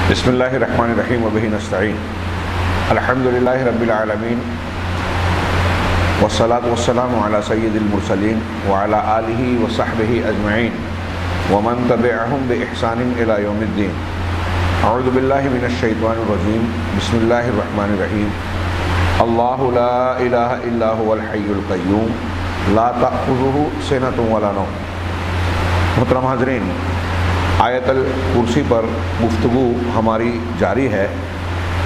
بسم اللہ الرحمن الرحیم وبہ نستعین الحمد للہ رب العالمین والصلاة والسلام علی سید المرسلین وعلی آلہ وصحبہ اجمعین ومن تبعہم بإحسان الی یوم الدین۔ اعوذ باللہ من الشیطان الرجیم، بسم اللہ الرحمن الرحیم۔ اللہ لا الہ الا هو الحی القیوم لا تأخذہ سنۃ ولا نوم۔ محترم حاضرین، آیت الکرسی پر گفتگو ہماری جاری ہے۔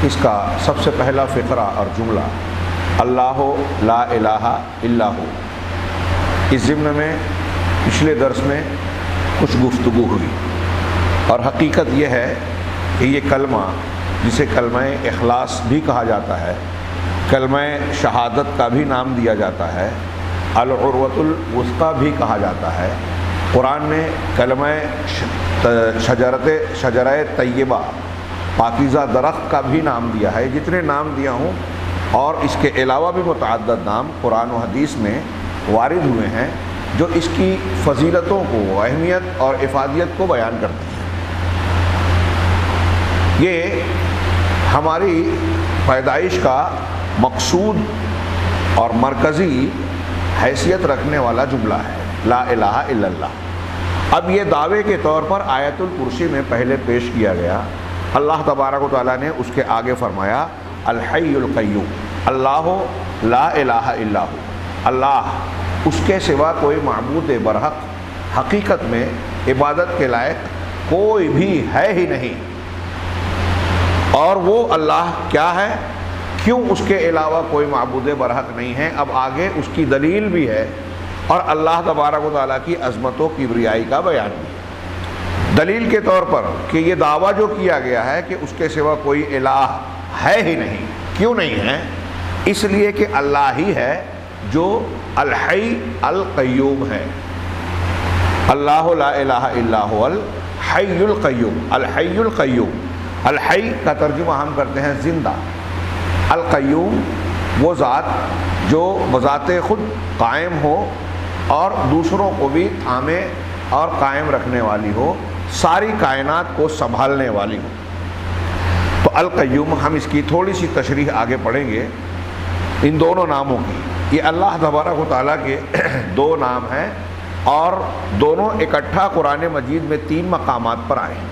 اس کا سب سے پہلا فقرہ اور جملہ اللہ لا الہ الا ہو۔ اس ضمن میں پچھلے درس میں کچھ گفتگو ہوئی، اور حقیقت یہ ہے کہ یہ کلمہ، جسے کلمہ اخلاص بھی کہا جاتا ہے، کلمہ شہادت کا بھی نام دیا جاتا ہے، العروۃ الوثقی بھی کہا جاتا ہے۔ قرآن نے کلمہ شجرہ طیبہ، پاکیزہ درخت کا بھی نام دیا ہے۔ جتنے نام دیا ہوں اور اس کے علاوہ بھی متعدد نام قرآن و حدیث میں وارد ہوئے ہیں جو اس کی فضیلتوں کو، اہمیت اور افادیت کو بیان کرتی ہیں۔ یہ ہماری پیدائش کا مقصود اور مرکزی حیثیت رکھنے والا جملہ ہے، لا الہ الا اللہ۔ اب یہ دعوے کے طور پر آیت الکرسی میں پہلے پیش کیا گیا۔ اللہ تبارک و تعالیٰ نے اس کے آگے فرمایا الحی القیوم، اللہ لا الہ الا ہو، اللہ اس کے سوا کوئی معبود برحق حقیقت میں عبادت کے لائق کوئی بھی ہے ہی نہیں۔ اور وہ اللہ کیا ہے، کیوں اس کے علاوہ کوئی معبود برحق نہیں ہے، اب آگے اس کی دلیل بھی ہے، اور اللہ تبارک و تعالیٰ کی عظمت و کبریائی کا بیان بھی۔ دلیل کے طور پر کہ یہ دعویٰ جو کیا گیا ہے کہ اس کے سوا کوئی الہ ہے ہی نہیں، کیوں نہیں ہے؟ اس لیے کہ اللہ ہی ہے جو الحی القیوم ہے۔ اللہ لا الہ الا هو الحی القیوم، الحی القیوم۔ الحی کا ترجمہ ہم کرتے ہیں زندہ۔ القیوم وہ ذات جو بذات خود قائم ہو اور دوسروں کو بھی تھامے اور قائم رکھنے والی ہو، ساری کائنات کو سنبھالنے والی ہو۔ تو القیوم، ہم اس کی تھوڑی سی تشریح آگے پڑھیں گے ان دونوں ناموں کی۔ یہ اللہ تبارک و تعالیٰ کے دو نام ہیں، اور دونوں اکٹھا قرآن مجید میں 3 مقامات پر آئے ہیں۔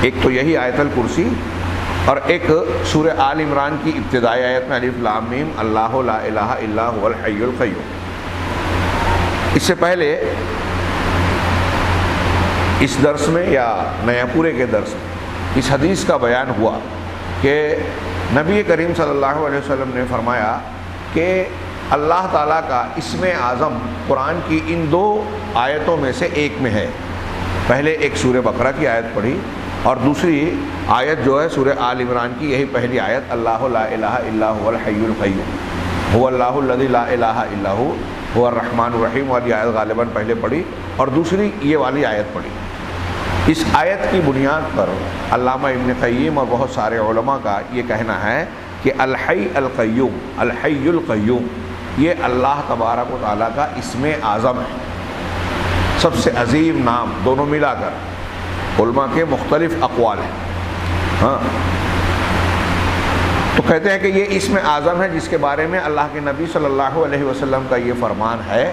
ایک تو یہی آیت الکرسی، اور ایک سورہ آل عمران کی ابتدائی آیت میں الف لام میم اللہ لا الہ الا هو الحی القیوم۔ اس سے پہلے اس درس میں یا نیا پورے کے درس میں اس حدیث کا بیان ہوا کہ نبی کریم صلی اللہ علیہ وسلم نے فرمایا کہ اللہ تعالیٰ کا اسم اعظم قرآن کی ان 2 آیتوں میں سے ایک میں ہے۔ پہلے ایک سورہ بقرہ کی آیت پڑھی، اور دوسری آیت جو ہے سورہ آل عمران کی یہی پہلی آیت اللہ لا الہ الا هو الحی القیوم هو اللہ الذی لا الہ الا هو هو الرحمن الرحیم والی آیت غالباً پہلے پڑھی، اور دوسری یہ والی آیت پڑھی۔ اس آیت کی بنیاد پر علامہ ابن قیم اور بہت سارے علماء کا یہ کہنا ہے کہ الحی القیوم، الحی القیوم یہ اللہ تبارک و تعالیٰ کا اسم اعظم ہے، سب سے عظیم نام۔ دونوں ملا کر علماء کے مختلف اقوال ہیں۔ ہاں، تو کہتے ہیں کہ یہ اسم اعظم ہے جس کے بارے میں اللہ کے نبی صلی اللہ علیہ وسلم کا یہ فرمان ہے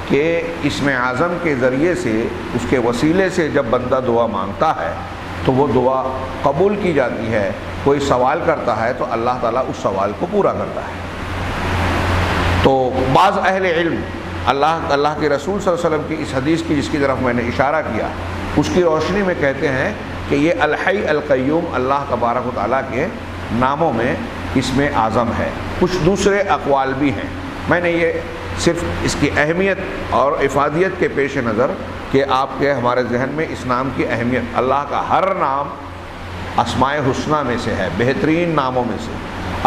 کہ اسم اعظم کے ذریعے سے، اس کے وسیلے سے جب بندہ دعا مانگتا ہے تو وہ دعا قبول کی جاتی ہے۔ کوئی سوال کرتا ہے تو اللہ تعالیٰ اس سوال کو پورا کرتا ہے۔ تو بعض اہل علم اللہ کے رسول صلی اللہ علیہ وسلم کی اس حدیث کی، جس کی طرف میں نے اشارہ کیا، اس کی روشنی میں کہتے ہیں کہ یہ الحی القیوم اللہ تبارک و تعالیٰ کے ناموں میں اسم اعظم ہے۔ کچھ دوسرے اقوال بھی ہیں، میں نے یہ صرف اس کی اہمیت اور افادیت کے پیش نظر کہ آپ کے ہمارے ذہن میں اس نام کی اہمیت، اللہ کا ہر نام اسماء حسنہ میں سے ہے، بہترین ناموں میں سے۔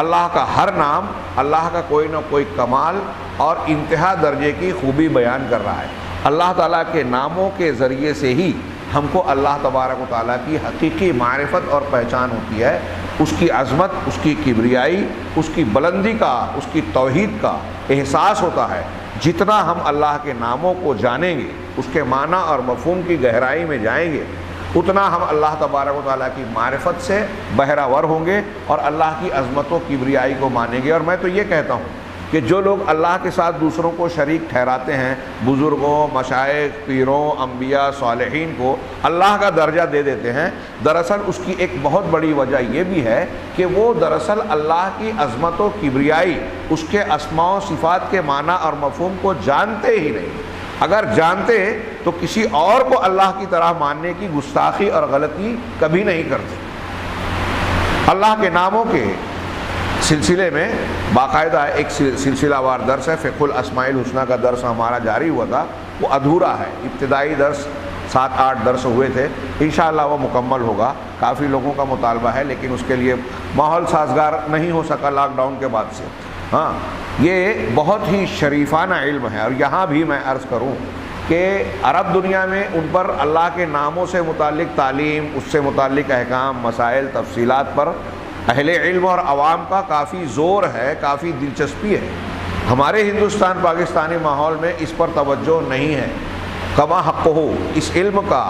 اللہ کا ہر نام اللہ کا کوئی نہ کوئی کمال اور انتہا درجے کی خوبی بیان کر رہا ہے۔ اللہ تعالیٰ کے ناموں کے ذریعے سے ہی ہم کو اللہ تبارک و تعالیٰ کی حقیقی معرفت اور پہچان ہوتی ہے، اس کی عظمت، اس کی کبریائی، اس کی بلندی کا، اس کی توحید کا احساس ہوتا ہے۔ جتنا ہم اللہ کے ناموں کو جانیں گے، اس کے معنی اور مفہوم کی گہرائی میں جائیں گے، اتنا ہم اللہ تبارک و تعالیٰ کی معرفت سے بہرہ ور ہوں گے اور اللہ کی عظمت و کبریائی کو مانیں گے۔ اور میں تو یہ کہتا ہوں کہ جو لوگ اللہ کے ساتھ دوسروں کو شریک ٹھہراتے ہیں، بزرگوں، مشائخ، پیروں، انبیاء، صالحین کو اللہ کا درجہ دے دیتے ہیں، دراصل اس کی ایک بہت بڑی وجہ یہ بھی ہے کہ وہ دراصل اللہ کی عظمت و کبریائی، اس کے اسماء و صفات کے معنی اور مفہوم کو جانتے ہی نہیں۔ اگر جانتے تو کسی اور کو اللہ کی طرح ماننے کی گستاخی اور غلطی کبھی نہیں کرتے۔ اللہ کے ناموں کے سلسلے میں باقاعدہ ایک سلسلہ وار درس ہے، فقہ الاسماء الحسنی کا درس ہمارا جاری ہوا تھا، وہ ادھورا ہے۔ ابتدائی درس 7-8 درس ہوئے تھے، انشاءاللہ وہ مکمل ہوگا۔ کافی لوگوں کا مطالبہ ہے لیکن اس کے لیے ماحول سازگار نہیں ہو سکا لاک ڈاؤن کے بعد سے۔ ہاں، یہ بہت ہی شریفانہ علم ہے، اور یہاں بھی میں عرض کروں کہ عرب دنیا میں ان پر اللہ کے ناموں سے متعلق تعلیم، اس سے متعلق احکام، مسائل، تفصیلات پر اہل علم اور عوام کا کافی زور ہے، کافی دلچسپی ہے۔ ہمارے ہندوستان پاکستانی ماحول میں اس پر توجہ نہیں ہے۔ کما حق ہو، اس علم کا،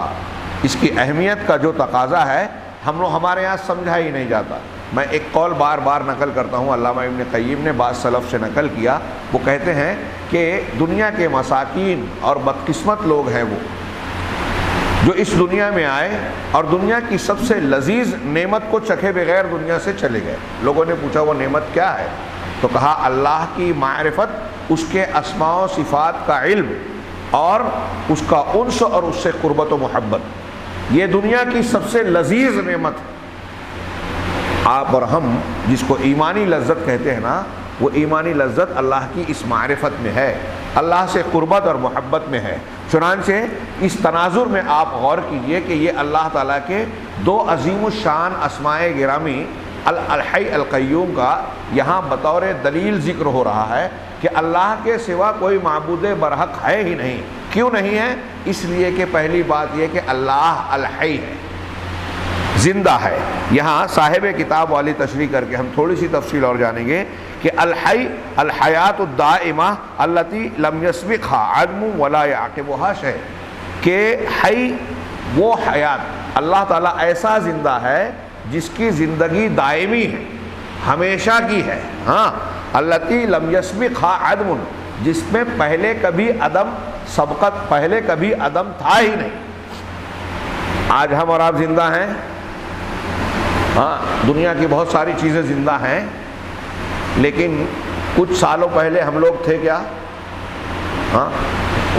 اس کی اہمیت کا جو تقاضا ہے ہمارے یہاں سمجھا ہی نہیں جاتا۔ میں ایک قول بار بار نقل کرتا ہوں، علامہ ابن قیم نے بعض سلف سے نقل کیا، وہ کہتے ہیں کہ دنیا کے مساکین اور بدقسمت لوگ ہیں وہ جو اس دنیا میں آئے اور دنیا کی سب سے لذیذ نعمت کو چکھے بغیر دنیا سے چلے گئے۔ لوگوں نے پوچھا وہ نعمت کیا ہے؟ تو کہا اللہ کی معرفت، اس کے اسماء و صفات کا علم اور اس کا انس اور اس سے قربت و محبت، یہ دنیا کی سب سے لذیذ نعمت ہے۔ آپ اور ہم جس کو ایمانی لذت کہتے ہیں نا، وہ ایمانی لذت اللہ کی اس معرفت میں ہے، اللہ سے قربت اور محبت میں ہے۔ چنانچہ اس تناظر میں آپ غور کیجئے کہ یہ اللہ تعالیٰ کے دو عظیم الشان اسماء گرامی الحی القیوم کا یہاں بطور دلیل ذکر ہو رہا ہے کہ اللہ کے سوا کوئی معبود برحق ہے ہی نہیں۔ کیوں نہیں ہے؟ اس لیے کہ پہلی بات یہ کہ اللہ الحی ہے، زندہ ہے۔ یہاں صاحب کتاب والی تشریح کر کے ہم تھوڑی سی تفصیل اور جانیں گے کہ الحی الحیات الدائمہ التی لم یسبقها عدم ولا یعقبها شیء، کہ حی وہ حیات، اللہ تعالیٰ ایسا زندہ ہے جس کی زندگی دائمی ہے، ہمیشہ کی ہے۔ ہاں، التی لم یسبقها عدم، جس میں پہلے کبھی عدم سبقت، پہلے کبھی عدم تھا ہی نہیں۔ آج ہم اور آپ زندہ ہیں، ہاں، دنیا کی بہت ساری چیزیں زندہ ہیں، لیکن کچھ سالوں پہلے ہم لوگ تھے کیا؟ ہاں،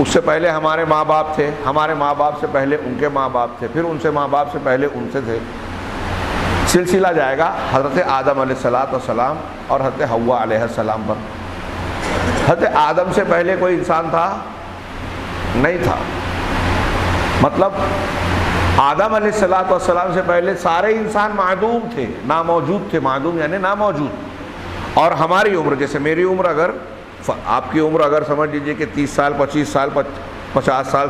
اس سے پہلے ہمارے ماں باپ تھے، ہمارے ماں باپ سے پہلے ان کے ماں باپ تھے، پھر ان سے ماں باپ سے پہلے ان سے تھے، سلسلہ جائے گا حضرت آدم علیہ السلام اور حضرت حوا علیہ السلام پر۔ حضرت آدم سے پہلے کوئی انسان تھا؟ نہیں تھا۔ مطلب آدم علیہ السلام سے پہلے سارے انسان معدوم تھے، ناموجود تھے، معدوم یعنی ناموجود۔ اور ہماری عمر، جیسے میری عمر، اگر آپ کی عمر اگر سمجھ لیجئے کہ 30 سال، 25 سال، 50 سال،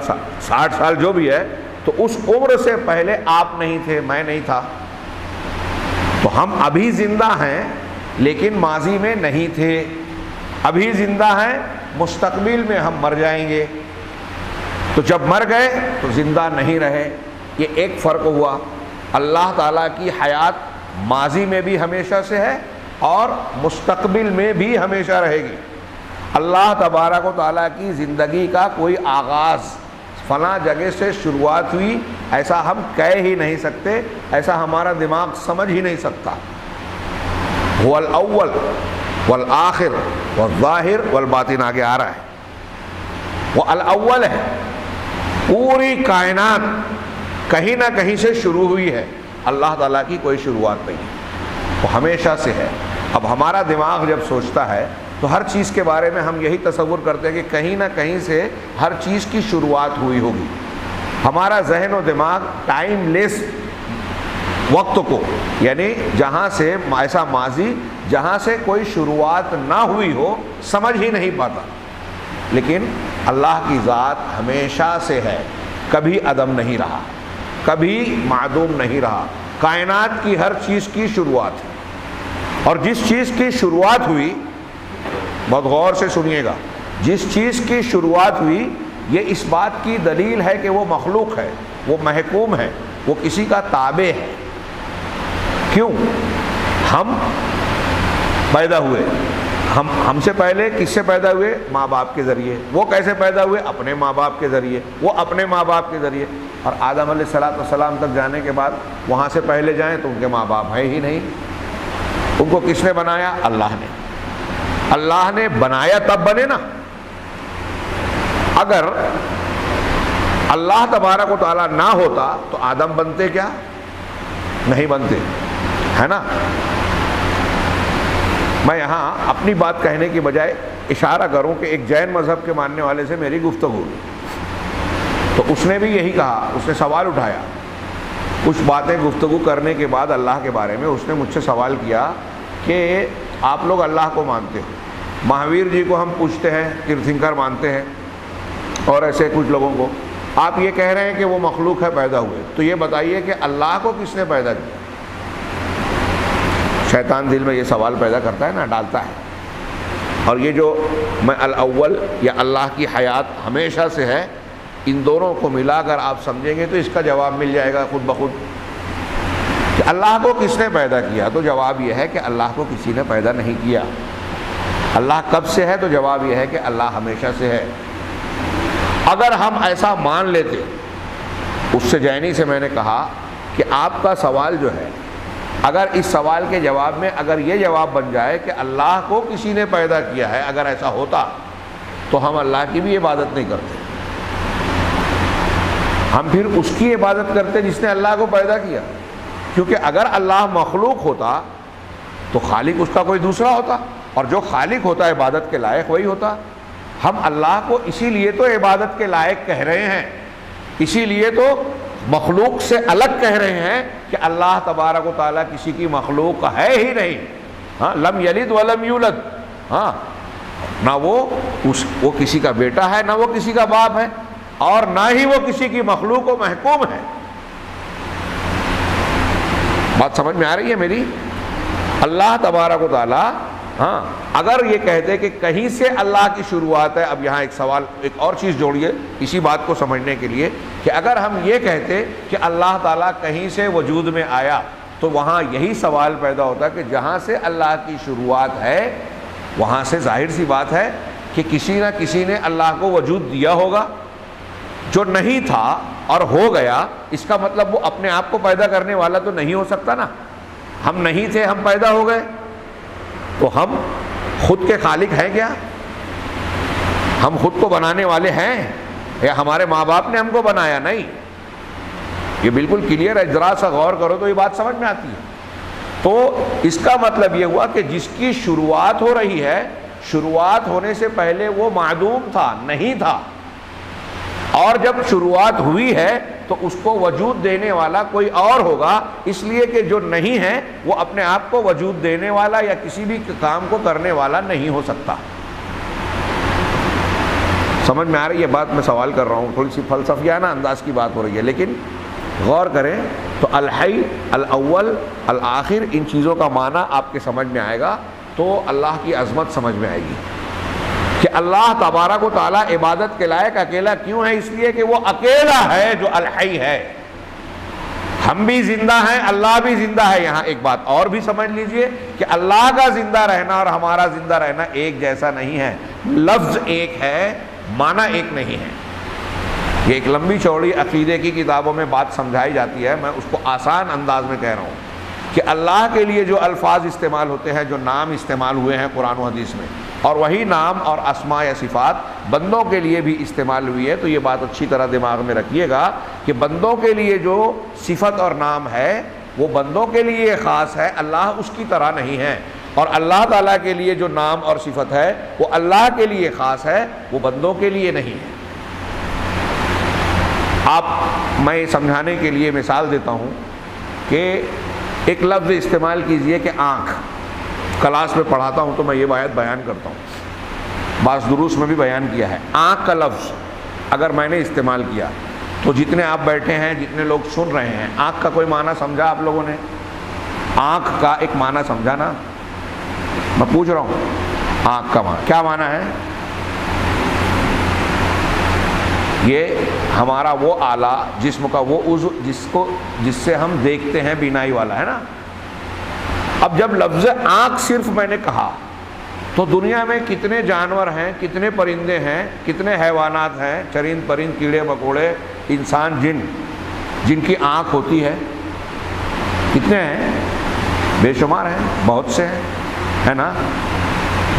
60 سال جو بھی ہے، تو اس عمر سے پہلے آپ نہیں تھے، میں نہیں تھا۔ تو ہم ابھی زندہ ہیں لیکن ماضی میں نہیں تھے، ابھی زندہ ہیں، مستقبل میں ہم مر جائیں گے۔ تو جب مر گئے تو زندہ نہیں رہے، یہ ایک فرق ہوا۔ اللہ تعالیٰ کی حیات ماضی میں بھی ہمیشہ سے ہے اور مستقبل میں بھی ہمیشہ رہے گی۔ اللہ تبارک و تعالیٰ کی زندگی کا کوئی آغاز فلاں جگہ سے شروعات ہوئی ایسا ہم کہہ ہی نہیں سکتے، ایسا ہمارا دماغ سمجھ ہی نہیں سکتا۔ هو الاول والآخر والظاہر والباطن، آگے آ رہا ہے۔ وہ الاول ہے، پوری کائنات کہیں نہ کہیں سے شروع ہوئی ہے، اللہ تعالیٰ کی کوئی شروعات نہیں ہے، وہ ہمیشہ سے ہے۔ اب ہمارا دماغ جب سوچتا ہے تو ہر چیز کے بارے میں ہم یہی تصور کرتے ہیں کہ کہیں نہ کہیں سے ہر چیز کی شروعات ہوئی ہوگی۔ ہمارا ذہن و دماغ ٹائم لیس وقت کو، یعنی جہاں سے ایسا ماضی جہاں سے کوئی شروعات نہ ہوئی ہو، سمجھ ہی نہیں پاتا۔ لیکن اللہ کی ذات ہمیشہ سے ہے، کبھی عدم نہیں رہا، کبھی معدوم نہیں رہا۔ کائنات کی ہر چیز کی شروعات ہے، اور جس چیز کی شروعات ہوئی، بہت غور سے سنیے گا، جس چیز کی شروعات ہوئی، یہ اس بات کی دلیل ہے کہ وہ مخلوق ہے، وہ محکوم ہے، وہ کسی کا تابع ہے. کیوں؟ ہم پیدا ہوئے، ہم سے پہلے کس سے پیدا ہوئے؟ ماں باپ کے ذریعے. وہ کیسے پیدا ہوئے؟ اپنے ماں باپ کے ذریعے. وہ اپنے ماں باپ کے ذریعے. اور آدم علیہ السلام تک جانے کے بعد وہاں سے پہلے جائیں تو ان کے ماں باپ ہے ہی نہیں. ان کو کس نے بنایا؟ اللہ نے. اللہ نے بنایا تب بنے نا. اگر اللہ تبارک و تعالیٰ نہ ہوتا تو آدم بنتے کیا؟ نہیں بنتے، ہے نا. میں یہاں اپنی بات کہنے کی بجائے اشارہ کروں کہ ایک جین مذہب کے ماننے والے سے میری گفتگو ہوئی تو اس نے بھی یہی کہا. اس نے سوال اٹھایا کچھ باتیں گفتگو کرنے کے بعد اللہ کے بارے میں. اس نے مجھ سے سوال کیا کہ آپ لوگ اللہ کو مانتے ہو، مہاویر جی کو ہم پوچھتے ہیں، تیرتھنکر مانتے ہیں، اور ایسے کچھ لوگوں کو. آپ یہ کہہ رہے ہیں کہ وہ مخلوق ہے، پیدا ہوئے، تو یہ بتائیے کہ اللہ کو کس نے پیدا کیا؟ شیطان دل میں یہ سوال پیدا کرتا ہے نا، ڈالتا ہے. اور یہ جو میں الاول یا اللہ کی حیات ہمیشہ سے ہے، ان دونوں کو ملا کر آپ سمجھیں گے تو اس کا جواب مل جائے گا خود بخود کہ اللہ کو کس نے پیدا کیا. تو جواب یہ ہے کہ اللہ کو کسی نے پیدا نہیں کیا. اللہ کب سے ہے؟ تو جواب یہ ہے کہ اللہ ہمیشہ سے ہے. اگر ہم ایسا مان لیتے، اس سے جینی سے میں نے کہا کہ آپ کا سوال جو ہے، اگر اس سوال کے جواب میں اگر یہ جواب بن جائے کہ اللہ کو کسی نے پیدا کیا ہے، اگر ایسا ہوتا تو ہم اللہ کی بھی عبادت نہیں کرتے. ہم پھر اس کی عبادت کرتے جس نے اللہ کو پیدا کیا. کیونکہ اگر اللہ مخلوق ہوتا تو خالق اس کا کوئی دوسرا ہوتا، اور جو خالق ہوتا عبادت کے لائق وہی ہوتا. ہم اللہ کو اسی لیے تو عبادت کے لائق کہہ رہے ہیں، اسی لیے تو مخلوق سے الگ کہہ رہے ہیں کہ اللہ تبارک و تعالیٰ کسی کی مخلوق ہے ہی نہیں. ہاں، لم یلد ولم یولد. ہاں، نہ وہ کسی کا بیٹا ہے، نہ وہ کسی کا باپ ہے، اور نہ ہی وہ کسی کی مخلوق و محکوم ہے. بات سمجھ میں آ رہی ہے میری؟ اللہ تبارک و تعالیٰ، ہاں، اگر یہ کہتے کہ کہیں سے اللہ کی شروعات ہے. اب یہاں ایک سوال، ایک اور چیز جوڑیے اسی بات کو سمجھنے کے لیے کہ اگر ہم یہ کہتے کہ اللہ تعالیٰ کہیں سے وجود میں آیا تو وہاں یہی سوال پیدا ہوتا کہ جہاں سے اللہ کی شروعات ہے وہاں سے ظاہر سی بات ہے کہ کسی نہ کسی نے اللہ کو وجود دیا ہوگا. جو نہیں تھا اور ہو گیا، اس کا مطلب وہ اپنے آپ کو پیدا کرنے والا تو نہیں ہو سکتا نا. ہم نہیں تھے، ہم پیدا ہو گئے، تو ہم خود کے خالق ہیں کیا؟ ہم خود کو بنانے والے ہیں یا ہمارے ماں باپ نے ہم کو بنایا؟ نہیں. یہ بالکل کلیئر ہے، ذرا سا غور کرو تو یہ بات سمجھ میں آتی ہے. تو اس کا مطلب یہ ہوا کہ جس کی شروعات ہو رہی ہے، شروعات ہونے سے پہلے وہ معدوم تھا، نہیں تھا، اور جب شروعات ہوئی ہے تو اس کو وجود دینے والا کوئی اور ہوگا. اس لیے کہ جو نہیں ہے وہ اپنے آپ کو وجود دینے والا یا کسی بھی کام کو کرنے والا نہیں ہو سکتا. سمجھ میں آ رہی ہے بات؟ میں سوال کر رہا ہوں، تھوڑی سی فلسفیانہ انداز کی بات ہو رہی ہے، لیکن غور کریں تو الحی، الاول، الآخر، ان چیزوں کا معنی آپ کے سمجھ میں آئے گا تو اللہ کی عظمت سمجھ میں آئے گی کہ اللہ تبارک و تعالیٰ عبادت کے لائق اکیلا کیوں ہے. اس لیے کہ وہ اکیلا ہے جو الحی ہے. ہم بھی زندہ ہیں، اللہ بھی زندہ ہے. یہاں ایک بات اور بھی سمجھ لیجئے کہ اللہ کا زندہ رہنا اور ہمارا زندہ رہنا ایک جیسا نہیں ہے. لفظ ایک ہے، معنی ایک نہیں ہے. یہ ایک لمبی چوڑی عقیدے کی کتابوں میں بات سمجھائی جاتی ہے، میں اس کو آسان انداز میں کہہ رہا ہوں کہ اللہ کے لیے جو الفاظ استعمال ہوتے ہیں، جو نام استعمال ہوئے ہیں قرآن و حدیث میں، اور وہی نام اور اسماء یا صفات بندوں کے لیے بھی استعمال ہوئی ہے. تو یہ بات اچھی طرح دماغ میں رکھیے گا کہ بندوں کے لیے جو صفت اور نام ہے وہ بندوں کے لیے خاص ہے، اللہ اس کی طرح نہیں ہے. اور اللہ تعالیٰ کے لیے جو نام اور صفت ہے وہ اللہ کے لیے خاص ہے، وہ بندوں کے لیے نہیں ہے. میں سمجھانے کے لیے مثال دیتا ہوں کہ ایک لفظ استعمال کیجئے کہ آنکھ. کلاس میں پڑھاتا ہوں تو میں یہ بات بیان کرتا ہوں، بعض دروس میں بھی بیان کیا ہے. آنکھ کا لفظ اگر میں نے استعمال کیا تو جتنے آپ بیٹھے ہیں، جتنے لوگ سن رہے ہیں، آنکھ کا کوئی معنی سمجھا آپ لوگوں نے؟ آنکھ کا ایک معنی سمجھا نا؟ میں پوچھ رہا ہوں آنکھ کا معنی کیا معنی ہے؟ یہ ہمارا وہ آلہ، جسم کا وہ عضو جس سے ہم دیکھتے ہیں، بینائی والا ہے نا۔ اب جب لفظ آنکھ صرف میں نے کہا تو دنیا میں کتنے جانور ہیں، کتنے پرندے ہیں، کتنے حیوانات ہیں، چرند پرند، کیڑے مکوڑے، انسان، جن، جن کی آنکھ ہوتی ہے، کتنے ہیں؟ بے شمار ہیں، بہت سے ہیں، ہے نا۔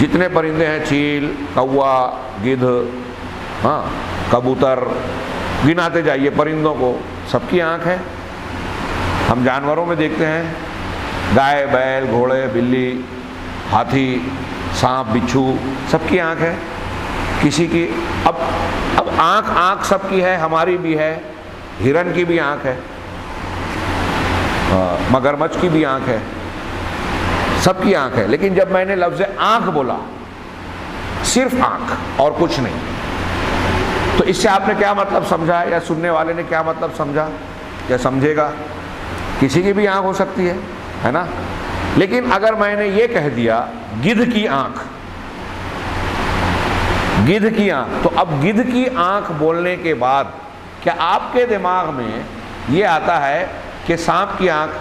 جتنے پرندے ہیں، چیل، کوا، گدھ، ہاں، کبوتر، گناتے جائیے پرندوں کو، سب کی آنکھ ہے۔ ہم جانوروں میں دیکھتے ہیں گائے، بیل، گھوڑے، بلی، ہاتھی، سانپ، بچھو، سب کی آنکھ ہے۔ کسی کی اب آنکھ سب کی ہے، ہماری بھی ہے، ہرن کی بھی آنکھ ہے، مگرمچھ کی بھی آنکھ ہے، سب کی آنکھ ہے۔ لیکن جب میں نے لفظ آنکھ بولا، صرف آنکھ اور کچھ نہیں، تو اس سے آپ نے کیا مطلب سمجھا، یا سننے والے نے کیا مطلب سمجھا یا سمجھے گا؟ کسی کی بھی آنکھ ہو سکتی ہے نا۔ لیکن اگر میں نے یہ کہہ دیا گدھ کی آنکھ، گدھ کی آنکھ، تو اب گدھ کی آنکھ بولنے کے بعد کیا آپ کے دماغ میں یہ آتا ہے کہ سانپ کی آنکھ،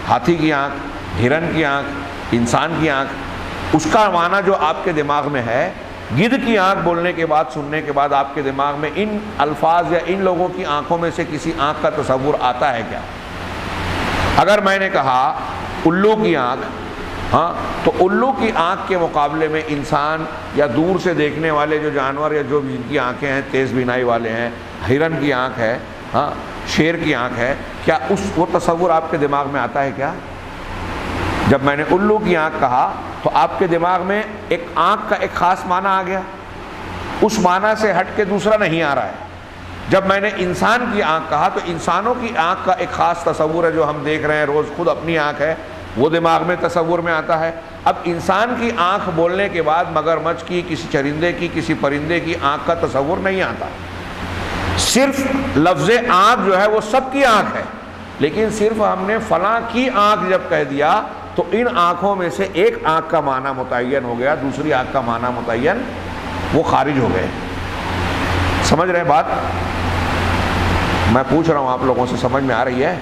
ہاتھی کی آنکھ، ہرن کی آنکھ، انسان کی آنکھ، اس کا معنی جو آپ کے دماغ میں ہے، گدھ کی آنکھ بولنے کے بعد، سننے کے بعد آپ کے دماغ میں ان الفاظ یا ان لوگوں کی آنکھوں میں سے کسی آنکھ کا تصور آتا ہے کیا؟ اگر میں نے کہا الو کی آنکھ، ہاں، تو الو کی آنکھ کے مقابلے میں انسان یا دور سے دیکھنے والے جو جانور یا جو جن کی آنکھیں ہیں، تیز بینائی والے ہیں، ہرن کی آنکھ ہے، ہاں، شیر کی آنکھ ہے، کیا وہ تصور آپ کے دماغ میں آتا ہے کیا؟ جب میں نے الو کی آنکھ کہا تو آپ کے دماغ میں ایک آنکھ کا ایک خاص معنی آ گیا، اس معنی سے ہٹ کے دوسرا نہیں آ رہا ہے۔ جب میں نے انسان کی آنکھ کہا تو انسانوں کی آنکھ کا ایک خاص تصور ہے جو ہم دیکھ رہے ہیں روز، خود اپنی آنکھ ہے، وہ دماغ میں تصور میں آتا ہے۔ اب انسان کی آنکھ بولنے کے بعد مگرمچھ کی، کسی چرندے کی، کسی پرندے کی آنکھ کا تصور نہیں آتا۔ صرف لفظ آنکھ جو ہے وہ سب کی آنکھ ہے، لیکن صرف ہم نے فلاں کی آنکھ جب کہہ دیا تو ان آنکھوں میں سے ایک آنکھ کا معنی متعین ہو گیا، دوسری آنکھ کا معنی متعین وہ خارج ہو گئے۔ سمجھ رہے بات؟ میں پوچھ رہا ہوں آپ لوگوں سے، سمجھ میں آ رہی ہے؟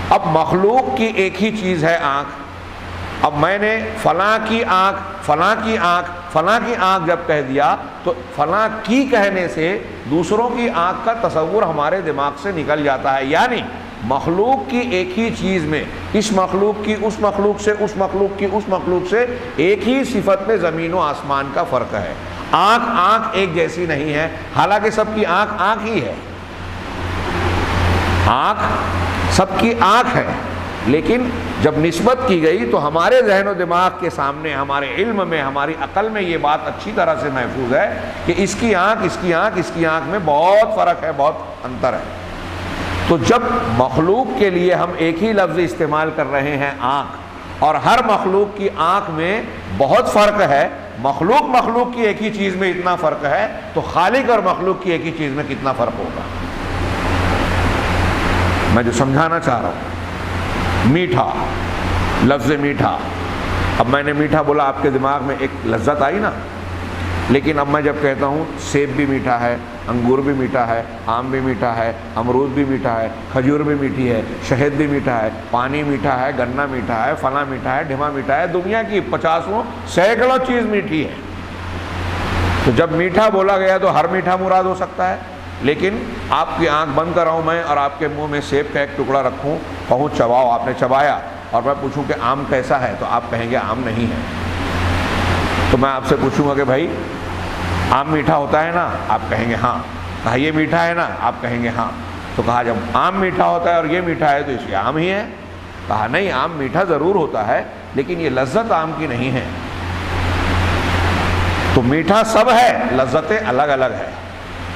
اب مخلوق کی ایک ہی چیز ہے آنکھ، اب میں نے فلاں کی آنکھ، فلاں کی آنکھ، فلاں کی آنکھ جب کہہ دیا تو فلاں کی کہنے سے دوسروں کی آنکھ کا تصور ہمارے دماغ سے نکل جاتا ہے۔ یعنی مخلوق کی ایک ہی چیز میں، اس مخلوق کی اس مخلوق سے، اس مخلوق کی اس مخلوق سے ایک ہی صفت میں زمین و آسمان کا فرق ہے۔ آنکھ ایک جیسی نہیں ہے، حالانکہ سب کی آنکھ ہی ہے، آنکھ سب کی آنکھ ہے، لیکن جب نسبت کی گئی تو ہمارے ذہن و دماغ کے سامنے، ہمارے علم میں، ہماری عقل میں یہ بات اچھی طرح سے محفوظ ہے کہ اس کی آنکھ، اس کی آنکھ، اس کی آنکھ میں بہت فرق ہے، بہت انتر ہے۔ تو جب مخلوق کے لیے ہم ایک ہی لفظ استعمال کر رہے ہیں آنکھ، اور ہر مخلوق کی آنکھ میں بہت فرق ہے، مخلوق کی ایک ہی چیز میں اتنا فرق ہے، تو خالق اور مخلوق کی ایک ہی چیز میں کتنا فرق ہوگا؟ میں جو سمجھانا چاہ رہا ہوں، میٹھا، لفظ میٹھا، اب میں نے میٹھا بولا، آپ کے دماغ میں ایک لذت آئی نا، لیکن اب میں جب کہتا ہوں سیب بھی میٹھا ہے، انگور بھی میٹھا ہے، آم بھی میٹھا ہے، امرود بھی میٹھا ہے، کھجور بھی میٹھی ہے، شہد بھی میٹھا ہے، پانی میٹھا ہے، گنا میٹھا ہے، فلاں میٹھا ہے، ڈھما میٹھا ہے، دنیا کی 50 سینکڑوں چیز میٹھی ہے۔ تو جب میٹھا بولا گیا تو ہر میٹھا مراد ہو سکتا ہے، لیکن آپ کی آنکھ بند کراؤں میں اور آپ کے منہ میں سیب کا ایک ٹکڑا رکھوں، کہوں چباؤ، آپ نے چبایا، اور میں پوچھوں کہ آم کیسا ہے تو آپ کہیں گے آم نہیں ہے۔ تو میں آپ سے پوچھوں گا کہ بھائی آم میٹھا ہوتا ہے نا، آپ کہیں گے ہاں۔ کہا یہ میٹھا ہے نا، آپ کہیں گے ہاں۔ تو کہا جب آم میٹھا ہوتا ہے اور یہ میٹھا ہے تو اس لیے آم ہی ہے؟ کہا نہیں، آم میٹھا ضرور ہوتا ہے لیکن یہ لذت آم کی نہیں ہے۔ تو میٹھا سب ہے، لذتیں الگ الگ ہے۔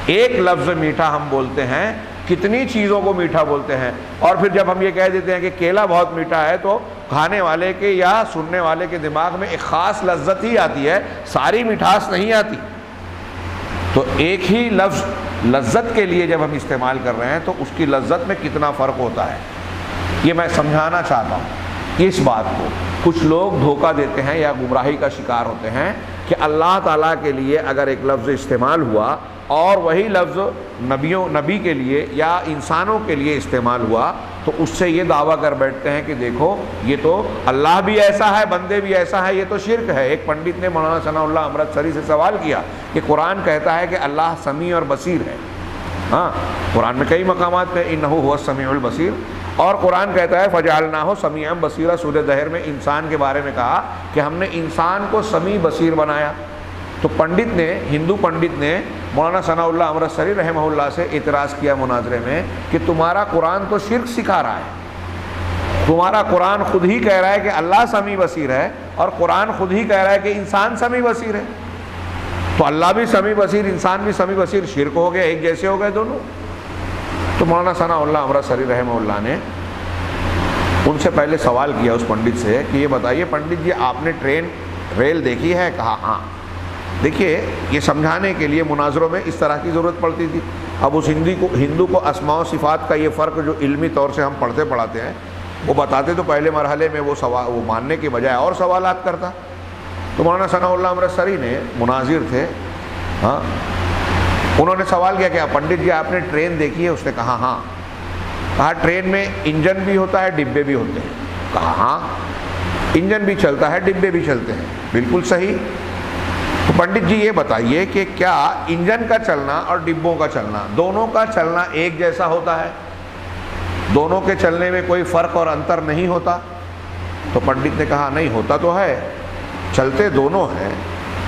ایک لفظ میٹھا ہم بولتے ہیں، کتنی چیزوں کو میٹھا بولتے ہیں، اور پھر جب ہم یہ کہہ دیتے ہیں کہ کیلا بہت میٹھا ہے تو کھانے والے کے یا سننے والے کے دماغ میں ایک خاص لذت ہی آتی ہے، ساری مٹھاس نہیں آتی۔ تو ایک ہی لفظ لذت کے لیے جب ہم استعمال کر رہے ہیں تو اس کی لذت میں کتنا فرق ہوتا ہے، یہ میں سمجھانا چاہتا ہوں اس بات کو۔ کچھ لوگ دھوکہ دیتے ہیں یا گمراہی کا شکار ہوتے ہیں کہ اللہ تعالیٰ کے لیے اگر ایک لفظ استعمال ہوا اور وہی لفظ نبی کے لیے یا انسانوں کے لیے استعمال ہوا تو اس سے یہ دعویٰ کر بیٹھتے ہیں کہ دیکھو یہ تو اللہ بھی ایسا ہے، بندے بھی ایسا ہے، یہ تو شرک ہے۔ ایک پنڈت نے مولانا ثناء اللہ امرتسری سے سوال کیا کہ قرآن کہتا ہے کہ اللہ سمیع اور بصیر ہے، ہاں قرآن میں کئی مقامات پہ انہ هو السمیع البصیر، اور قرآن کہتا ہے فجعلناہ سمیعا بصیرا، سورہ دہر میں انسان کے بارے میں کہا کہ ہم نے انسان کو سمیع بصیر بنایا۔ تو پنڈت نے، ہندو پنڈت نے مولانا ثناء اللہ امرتسری رحمہ اللہ سے اعتراض کیا مناظرے میں کہ تمہارا قرآن تو شرک سکھا رہا ہے، تمہارا قرآن خود ہی کہہ رہا ہے کہ اللہ سمیع بصیر ہے، اور قرآن خود ہی کہہ رہا ہے کہ انسان سمیع بصیر ہے، تو اللہ بھی سمیع بصیر انسان بھی سمیع بصیر شرک ہو گیا، ایک جیسے ہو گئے دونوں۔ تو مولانا ثناء اللہ امرتسری رحمہ اللہ نے ان سے پہلے سوال کیا اس پنڈت سے کہ یہ بتائیے پنڈت جی آپ نے ٹرین ریل دیکھی ہے؟ کہا ہاں۔ دیکھیے یہ سمجھانے کے لیے مناظروں میں اس طرح کی ضرورت پڑتی تھی۔ اب اس ہندو کو اسماء و صفات کا یہ فرق جو علمی طور سے ہم پڑھتے پڑھاتے ہیں وہ بتاتے تو پہلے مرحلے میں وہ ماننے کے بجائے اور سوالات کرتا۔ تو مولانا ثناء اللہ امرتسری نے، مناظر تھے، ہاں انہوں نے سوال کیا کہ پنڈت جی آپ نے ٹرین دیکھی ہے؟ اس نے کہا ہاں۔ کہا ٹرین میں انجن بھی ہوتا ہے ڈبے بھی ہوتے ہیں؟ کہا ہاں انجن بھی چلتا ہے ڈبے بھی چلتے ہیں۔ بالکل صحیح۔ تو پنڈت جی یہ بتائیے کہ کیا انجن کا چلنا اور ڈبوں کا چلنا دونوں کا چلنا ایک جیسا ہوتا ہے؟ دونوں کے چلنے میں کوئی فرق اور انتر نہیں ہوتا؟ تو پنڈت نے کہا نہیں ہوتا تو ہے، چلتے دونوں ہیں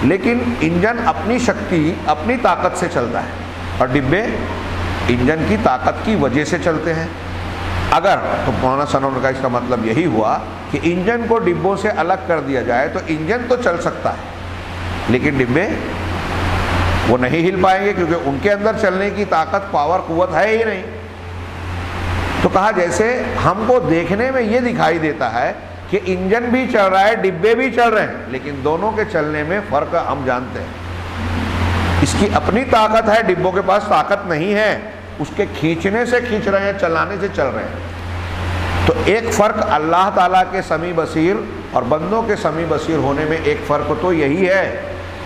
لیکن انجن اپنی شکتی اپنی طاقت سے چلتا ہے اور ڈبے انجن کی طاقت کی وجہ سے چلتے ہیں۔ اگر تو مولانا ثناء اللہ کا اس کا مطلب یہی ہوا کہ انجن کو ڈبوں سے الگ کر دیا جائے تو انجن تو چل سکتا ہے لیکن ڈبے وہ نہیں ہل پائیں گے کیونکہ ان کے اندر چلنے کی طاقت پاور قوت ہے ہی نہیں۔ تو کہا جیسے ہم کو دیکھنے میں یہ دکھائی دیتا ہے کہ انجن بھی چل رہا ہے ڈبے بھی چل رہے ہیں لیکن دونوں کے چلنے میں فرق ہم جانتے ہیں۔ اس کی اپنی طاقت ہے، ڈبوں کے پاس طاقت نہیں ہے، اس کے کھینچنے سے کھینچ رہے ہیں، چلانے سے چل رہے ہیں۔ تو ایک فرق اللہ تعالیٰ کے سمیع بصیر اور بندوں کے سمیع بصیر ہونے میں ایک فرق تو یہی ہے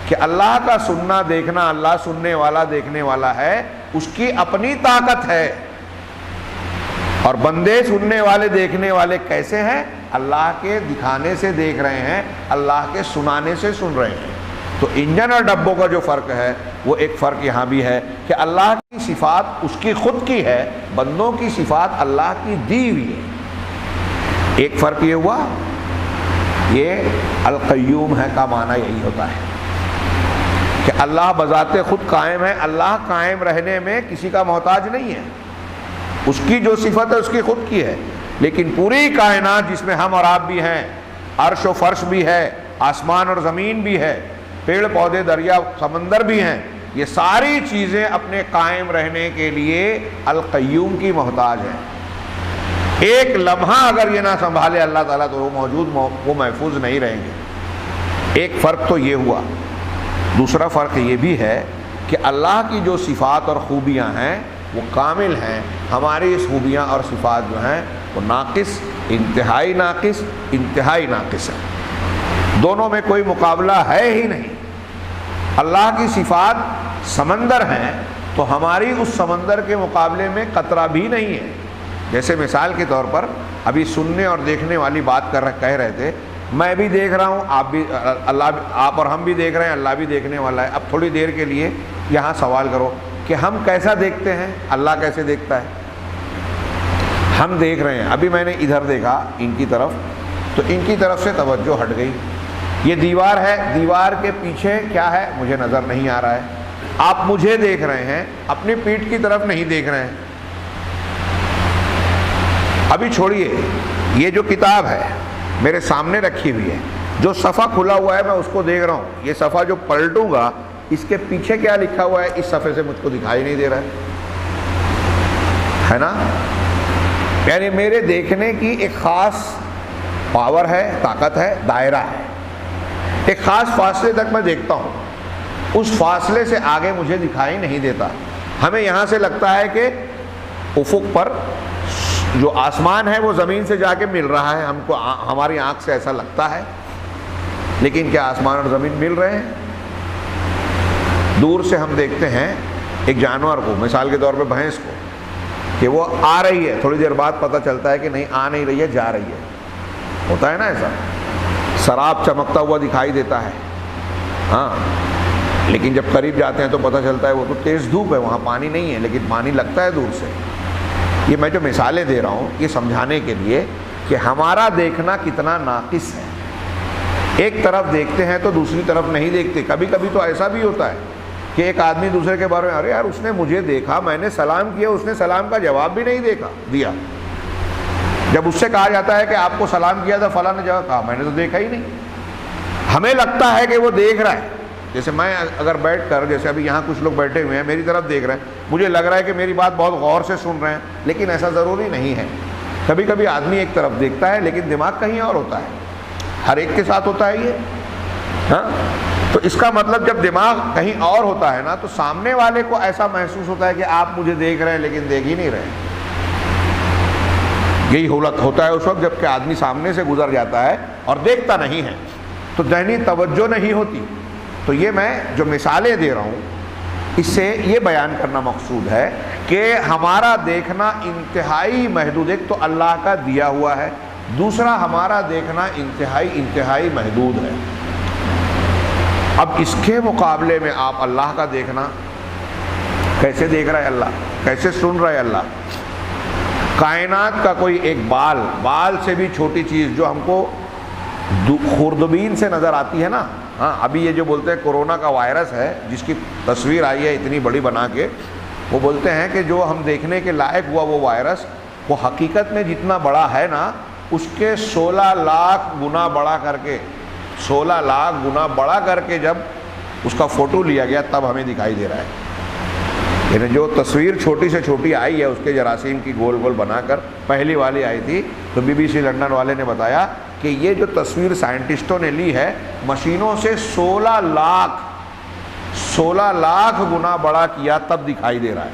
کہ اللہ کا سننا دیکھنا، اللہ سننے والا دیکھنے والا ہے، اس کی اپنی طاقت ہے، اور بندے سننے والے دیکھنے والے کیسے ہیں؟ اللہ کے دکھانے سے دیکھ رہے ہیں، اللہ کے سنانے سے سن رہے ہیں۔ تو انجن اور ڈبوں کا جو فرق ہے وہ ایک فرق یہاں بھی ہے کہ اللہ کی صفات اس کی خود کی ہے، بندوں کی صفات اللہ کی دی ہوئی ہے۔ ایک فرق یہ ہوا، یہ القیوم ہے کا معنی یہی ہوتا ہے کہ اللہ بذات خود قائم ہے، اللہ قائم رہنے میں کسی کا محتاج نہیں ہے، اس کی جو صفت ہے اس کی خود کی ہے۔ لیکن پوری کائنات جس میں ہم اور آپ بھی ہیں، عرش و فرش بھی ہے، آسمان اور زمین بھی ہے، پیڑ پودے دریا سمندر بھی ہیں، یہ ساری چیزیں اپنے قائم رہنے کے لیے القیوم کی محتاج ہیں۔ ایک لمحہ اگر یہ نہ سنبھالے اللہ تعالیٰ تو وہ محفوظ نہیں رہیں گے۔ ایک فرق تو یہ ہوا۔ دوسرا فرق یہ بھی ہے کہ اللہ کی جو صفات اور خوبیاں ہیں وہ کامل ہیں، ہماری اس خوبیاں اور صفات جو ہیں وہ ناقص، انتہائی ناقص ہے، دونوں میں کوئی مقابلہ ہے ہی نہیں۔ اللہ کی صفات سمندر ہیں تو ہماری اس سمندر کے مقابلے میں قطرہ بھی نہیں ہے۔ جیسے مثال کے طور پر ابھی سننے اور دیکھنے والی بات کہہ رہے تھے، میں بھی دیکھ رہا ہوں، آپ اور ہم بھی دیکھ رہے ہیں، اللہ بھی دیکھنے والا ہے۔ اب تھوڑی دیر کے لیے یہاں سوال کرو کہ ہم کیسا دیکھتے ہیں، اللہ کیسے دیکھتا ہے؟ ہم دیکھ رہے ہیں، ابھی میں نے ادھر دیکھا ان کی طرف تو ان کی طرف سے توجہ ہٹ گئی، یہ دیوار ہے، دیوار کے پیچھے کیا ہے مجھے نظر نہیں آ رہا ہے۔ آپ مجھے دیکھ رہے ہیں، اپنی پیٹھ کی طرف نہیں دیکھ رہے ہیں۔ ابھی چھوڑیے، یہ جو کتاب ہے میرے سامنے رکھی ہوئی ہے، جو صفحہ کھلا ہوا ہے میں اس کو دیکھ رہا ہوں، یہ صفحہ جو پلٹوں گا اس کے پیچھے کیا لکھا ہوا ہے اس صفحے سے مجھ کو دکھائی نہیں دے رہا ہے نا؟ یعنی میرے دیکھنے کی ایک خاص پاور ہے، طاقت ہے، دائرہ ہے، ایک خاص فاصلے تک میں دیکھتا ہوں، اس فاصلے سے آگے مجھے دکھائی نہیں دیتا۔ ہمیں یہاں سے لگتا ہے کہ افق پر جو آسمان ہے وہ زمین سے جا کے مل رہا ہے، ہم کو ہماری آنکھ سے ایسا لگتا ہے، لیکن کیا آسمان اور زمین مل رہے ہیں؟ دور سے ہم دیکھتے ہیں ایک جانور کو، مثال کے طور پہ بھینس کو، کہ وہ آ رہی ہے، تھوڑی دیر بعد پتہ چلتا ہے کہ نہیں آ نہیں رہی ہے، جا رہی ہے، ہوتا ہے نا ایسا. سراب چمکتا ہوا دکھائی دیتا ہے، ہاں، لیکن جب قریب جاتے ہیں تو پتہ چلتا ہے وہ تو تیز دھوپ ہے، وہاں پانی نہیں ہے، لیکن پانی لگتا ہے دور سے. یہ میں جو مثالیں دے رہا ہوں یہ سمجھانے کے لیے کہ ہمارا دیکھنا کتنا ناقص ہے. ایک طرف دیکھتے ہیں تو دوسری طرف نہیں دیکھتے. کبھی کبھی تو ایسا بھی ہوتا ہے کہ ایک آدمی دوسرے کے بارے میں، ارے یار اس نے مجھے دیکھا، میں نے سلام کیا، اس نے سلام کا جواب بھی نہیں دیا. جب اس سے کہا جاتا ہے کہ آپ کو سلام کیا تھا، فلاں نے جواب کہا میں نے تو دیکھا ہی نہیں. ہمیں لگتا ہے کہ وہ دیکھ رہا ہے. جیسے میں اگر بیٹھ کر، جیسے ابھی یہاں کچھ لوگ بیٹھے ہوئے ہیں میری طرف دیکھ رہے ہیں، مجھے لگ رہا ہے کہ میری بات بہت غور سے سن رہے ہیں، لیکن ایسا ضروری نہیں ہے. کبھی کبھی آدمی ایک طرف دیکھتا ہے لیکن دماغ کہیں اور ہوتا ہے. ہر ایک کے ساتھ ہوتا ہے یہ، ہاں. تو اس کا مطلب جب دماغ کہیں اور ہوتا ہے نا تو سامنے والے کو ایسا محسوس ہوتا ہے کہ آپ مجھے دیکھ رہے ہیں لیکن دیکھ ہی نہیں رہے. یہی ہوتا ہے اس وقت جب کہ آدمی سامنے سے گزر جاتا ہے اور دیکھتا نہیں ہے تو ذہنی توجہ نہیں ہوتی. تو یہ میں جو مثالیں دے رہا ہوں اس سے یہ بیان کرنا مقصود ہے کہ ہمارا دیکھنا انتہائی محدود، ایک تو اللہ کا دیا ہوا ہے، دوسرا ہمارا دیکھنا انتہائی محدود ہے. اب اس کے مقابلے میں آپ اللہ کا دیکھنا، کیسے دیکھ رہا ہے اللہ، کیسے سن رہا ہے اللہ. کائنات کا کوئی ایک بال سے بھی چھوٹی چیز جو ہم کو خوردبین سے نظر آتی ہے نا، ہاں، ابھی یہ جو بولتے ہیں کورونا کا وائرس ہے جس کی تصویر آئی ہے اتنی بڑی بنا کے، وہ بولتے ہیں کہ جو ہم دیکھنے کے لائق ہوا وہ وائرس، وہ حقیقت میں جتنا بڑا ہے نا اس کے 16 لاکھ گنا بڑا کر کے، 16 لاکھ گنا بڑا کر کے جب اس کا فوٹو لیا گیا تب ہمیں دکھائی دے رہا ہے. یعنی جو تصویر چھوٹی سے چھوٹی آئی ہے اس کے جراثیم کی گول گول بنا کر، پہلی والی آئی تھی تو BBC لندن والے نے بتایا کہ یہ جو تصویر سائنٹسٹوں نے لی ہے مشینوں سے 16 لاکھ گنا بڑا کیا تب دکھائی دے رہا ہے.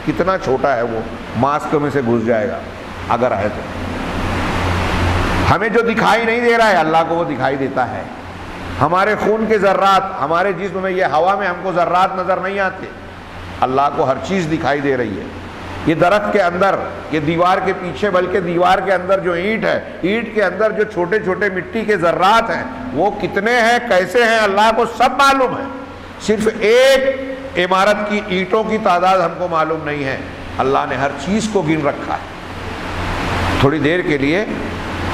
کتنا چھوٹا ہے وہ، ماسک میں سے گھس جائے گا اگر ہے تو. ہمیں جو دکھائی نہیں دے رہا ہے اللہ کو وہ دکھائی دیتا ہے. ہمارے خون کے ذرات، ہمارے جسم میں، یہ ہوا میں ہم کو ذرات نظر نہیں آتے، اللہ کو ہر چیز دکھائی دے رہی ہے. یہ درخت کے اندر، یہ دیوار کے پیچھے، بلکہ دیوار کے اندر جو اینٹ ہے، اینٹ کے اندر جو چھوٹے چھوٹے مٹی کے ذرات ہیں وہ کتنے ہیں، کیسے ہیں، اللہ کو سب معلوم ہے. صرف ایک عمارت کی اینٹوں کی تعداد ہم کو معلوم نہیں ہے. اللہ نے ہر چیز کو گن رکھا ہے. تھوڑی دیر کے لیے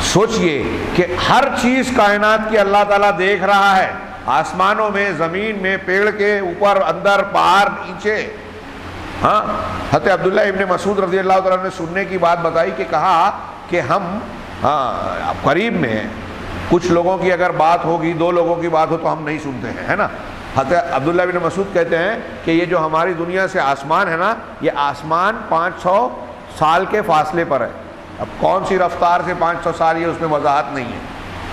سوچئے کہ ہر چیز کائنات کی اللہ تعالیٰ دیکھ رہا ہے، آسمانوں میں، زمین میں، پیڑ کے اوپر، اندر، پہاڑ، نیچے. ہاں، حضرت عبداللہ ابن مسعود رضی اللہ تعالیٰ نے سننے کی بات بتائی کہ کہا کہ ہم قریب میں ہیں، کچھ لوگوں کی اگر بات ہوگی، 2 لوگوں کی بات ہو تو ہم نہیں سنتے ہیں، ہے نا. حضرت عبداللہ ابن مسعود کہتے ہیں کہ یہ جو ہماری دنیا سے آسمان ہے نا، یہ آسمان 500 سال کے فاصلے پر ہے. اب کون سی رفتار سے 500 سال، یہ اس میں وضاحت نہیں ہے.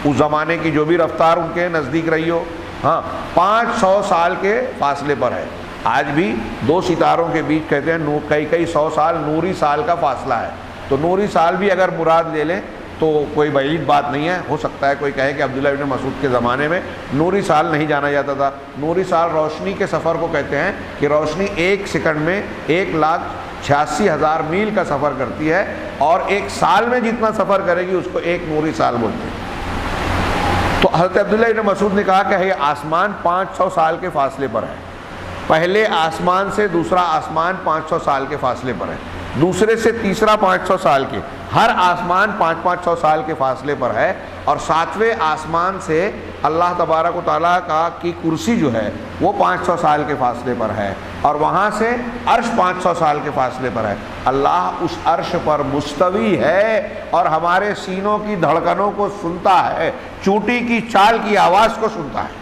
اس زمانے کی جو بھی رفتار ان کے نزدیک رہی ہو، ہاں، 500 سال کے فاصلے پر ہے. آج بھی 2 ستاروں کے بیچ کہتے ہیں کئی 100 سال نوری سال کا فاصلہ ہے. تو نوری سال بھی اگر مراد لے لیں تو کوئی بعید بات نہیں ہے. ہو سکتا ہے کوئی کہے کہ عبداللہ ابن مسعود کے زمانے میں نوری سال نہیں جانا جاتا تھا. نوری سال روشنی کے سفر کو کہتے ہیں کہ روشنی 1 سیکنڈ میں 1,86,000 میل کا سفر کرتی ہے، اور 1 سال میں جتنا سفر کرے گی اس کو 1 نوری سال بولتے ہیں. تو حضرت عبداللہ ابن مسعود نے کہا کہ یہ آسمان 500 سال کے فاصلے پر ہے. پہلے آسمان سے دوسرا آسمان 500 سال کے فاصلے پر ہے، دوسرے سے تیسرا 500 سال کے، ہر آسمان 500 سال کے فاصلے پر ہے. اور 7ویں آسمان سے اللہ تبارک و تعالیٰ کی کرسی جو ہے وہ 500 سال کے فاصلے پر ہے، اور وہاں سے عرش 500 سال کے فاصلے پر ہے. اللہ اس عرش پر مستوی ہے اور ہمارے سینوں کی دھڑکنوں کو سنتا ہے، چونٹی کی چال کی آواز کو سنتا ہے.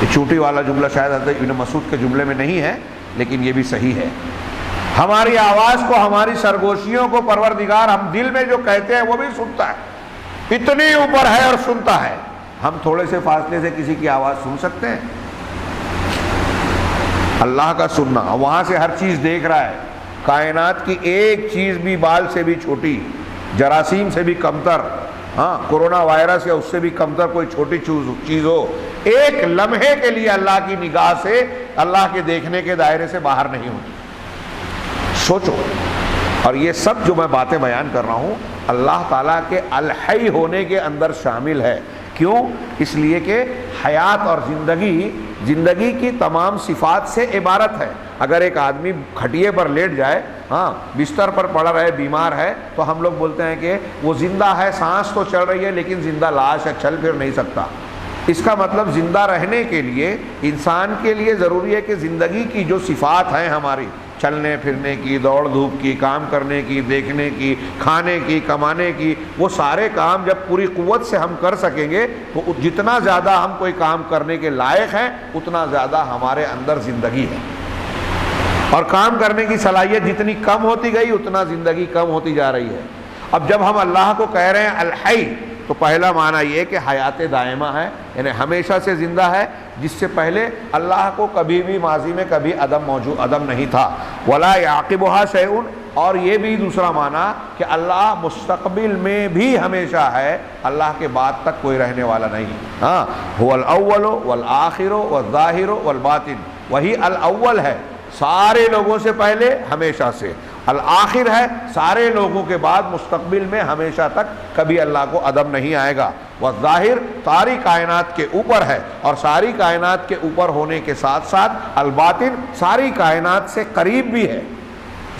یہ چونٹی والا جملہ شاید حضرت ابن مسعود کے جملے میں نہیں ہے، لیکن یہ بھی صحیح ہے. ہماری آواز کو، ہماری سرگوشیوں کو پروردگار ہم دل میں جو کہتے ہیں وہ بھی سنتا ہے. اتنی اوپر ہے اور سنتا ہے. ہم تھوڑے سے فاصلے سے کسی کی آواز سن سکتے ہیں؟ اللہ کا سننا، وہاں سے ہر چیز دیکھ رہا ہے. کائنات کی ایک چیز بھی بال سے بھی چھوٹی، جراثیم سے بھی کمتر، ہاں، کورونا وائرس یا اس سے بھی کمتر کوئی چھوٹی چیز ہو، ایک لمحے کے لیے اللہ کی نگاہ سے، اللہ کے دیکھنے کے دائرے سے باہر نہیں ہوتی۔ سوچو، اور یہ سب جو میں باتیں بیان کر رہا ہوں اللہ تعالیٰ کے الحی ہونے کے اندر شامل ہے۔ کیوں؟ اس لیے کہ حیات اور زندگی کی تمام صفات سے عبارت ہے۔ اگر ایک آدمی کھٹیے پر لیٹ جائے، بستر پر پڑا رہے، بیمار ہے، تو ہم لوگ بولتے ہیں کہ وہ زندہ ہے، سانس تو چل رہی ہے لیکن زندہ لاش ہے، چل پھر نہیں سکتا۔ اس کا مطلب زندہ رہنے کے لیے انسان کے لیے ضروری ہے کہ زندگی کی جو صفات ہیں ہماری، چلنے پھرنے کی، دوڑ دھوپ کی، کام کرنے کی، دیکھنے کی، کھانے کی، کمانے کی، وہ سارے کام جب پوری قوت سے ہم کر سکیں گے تو جتنا زیادہ ہم کوئی کام کرنے کے لائق ہیں اتنا زیادہ ہمارے اندر زندگی ہے۔ اور کام کرنے کی صلاحیت جتنی کم ہوتی گئی اتنا زندگی کم ہوتی جا رہی ہے۔ اب جب ہم اللہ کو کہہ رہے ہیں الحی، تو پہلا معنی یہ کہ حیات دائمہ ہے، یعنی ہمیشہ سے زندہ ہے، جس سے پہلے اللہ کو کبھی بھی ماضی میں کبھی عدم نہیں تھا۔ ولا یعقبھا شیء، اور یہ بھی دوسرا معنی کہ اللہ مستقبل میں بھی ہمیشہ ہے، اللہ کے بعد تک کوئی رہنے والا نہیں۔ هو الاول والآخر والظاہر والباطن، وہی الاول ہے سارے لوگوں سے پہلے، ہمیشہ سے، الآخر ہے سارے لوگوں کے بعد، مستقبل میں ہمیشہ تک کبھی اللہ کو عدم نہیں آئے گا۔ والظاہر، ساری کائنات کے اوپر ہے، اور ساری کائنات کے اوپر ہونے کے ساتھ ساتھ الباطن، ساری کائنات سے قریب بھی ہے،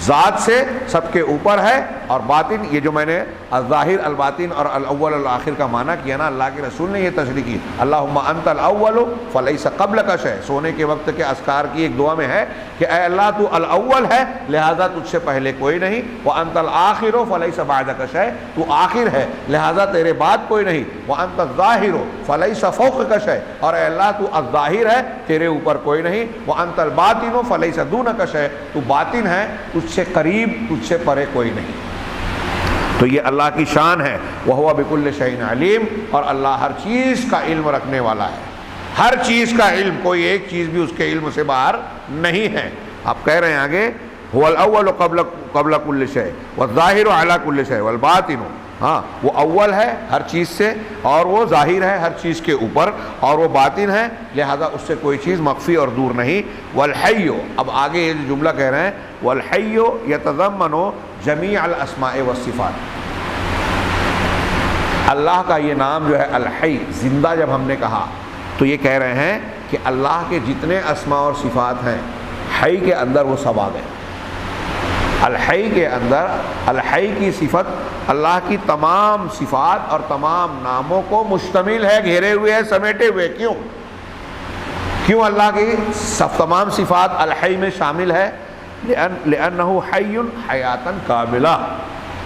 ذات سے سب کے اوپر ہے، اور باطن، یہ جو میں نے الظاہر الباطن اور الاول والآخر کا معنی کیا نا، اللہ کے رسول نے یہ تشریح کی، اللہم انت الاول فلیس قبلک شیء۔ سونے کے وقت کے اذکار کی ایک دعا میں ہے کہ اے اللہ تو الاول ہے لہذا تجھ سے پہلے کوئی نہیں، وانت الآخر فلیس بعدک شیء، تو آخر ہے لہذا تیرے بعد کوئی نہیں، وانت الظاہر فلیس فوقک شیء، اور اے اللہ تو الظاہر ہے تیرے اوپر کوئی نہیں، وانت الباطن فلیس دونک شیء، تو باطن ہے تجھ سے قریب تجھ سے پرے کوئی نہیں۔ تو یہ اللہ کی شان ہے، وَهُوَ بِكُلِّ شَيْءٍ عَلِيمٌ، اور اللہ ہر چیز کا علم رکھنے والا ہے، ہر چیز کا علم، کوئی ایک چیز بھی اس کے علم سے باہر نہیں ہے۔ آپ کہہ رہے ہیں آگے هُوَ الْأَوَّلُ قبل كُلِّ شَيْءٍ وَالظَّاهِرُ عَلَى كُلِّ شَيْءٍ وَالْبَاطِنُ، وہ اول ہے ہر چیز سے، اور وہ ظاہر ہے ہر چیز کے اوپر، اور وہ باطن ہے لہذا اس سے کوئی چیز مخفی اور دور نہیں۔ والحی، اب آگے یہ جو جملہ کہہ رہے ہیں، والحی یتضمن جمیع الاسماء والصفات، اللہ کا یہ نام جو ہے الحی، زندہ، جب ہم نے کہا تو یہ کہہ رہے ہیں کہ اللہ کے جتنے اسماء اور صفات ہیں، حی کے اندر وہ سب آ گئے۔ الحی کے اندر، الحی کی صفت اللہ کی تمام صفات اور تمام ناموں کو مشتمل ہے، گھیرے ہوئے ہے، سمیٹے ہوئے۔ کیوں اللہ کی تمام صفات الحی میں شامل ہے؟ لأنہ حی حیاتا کاملہ،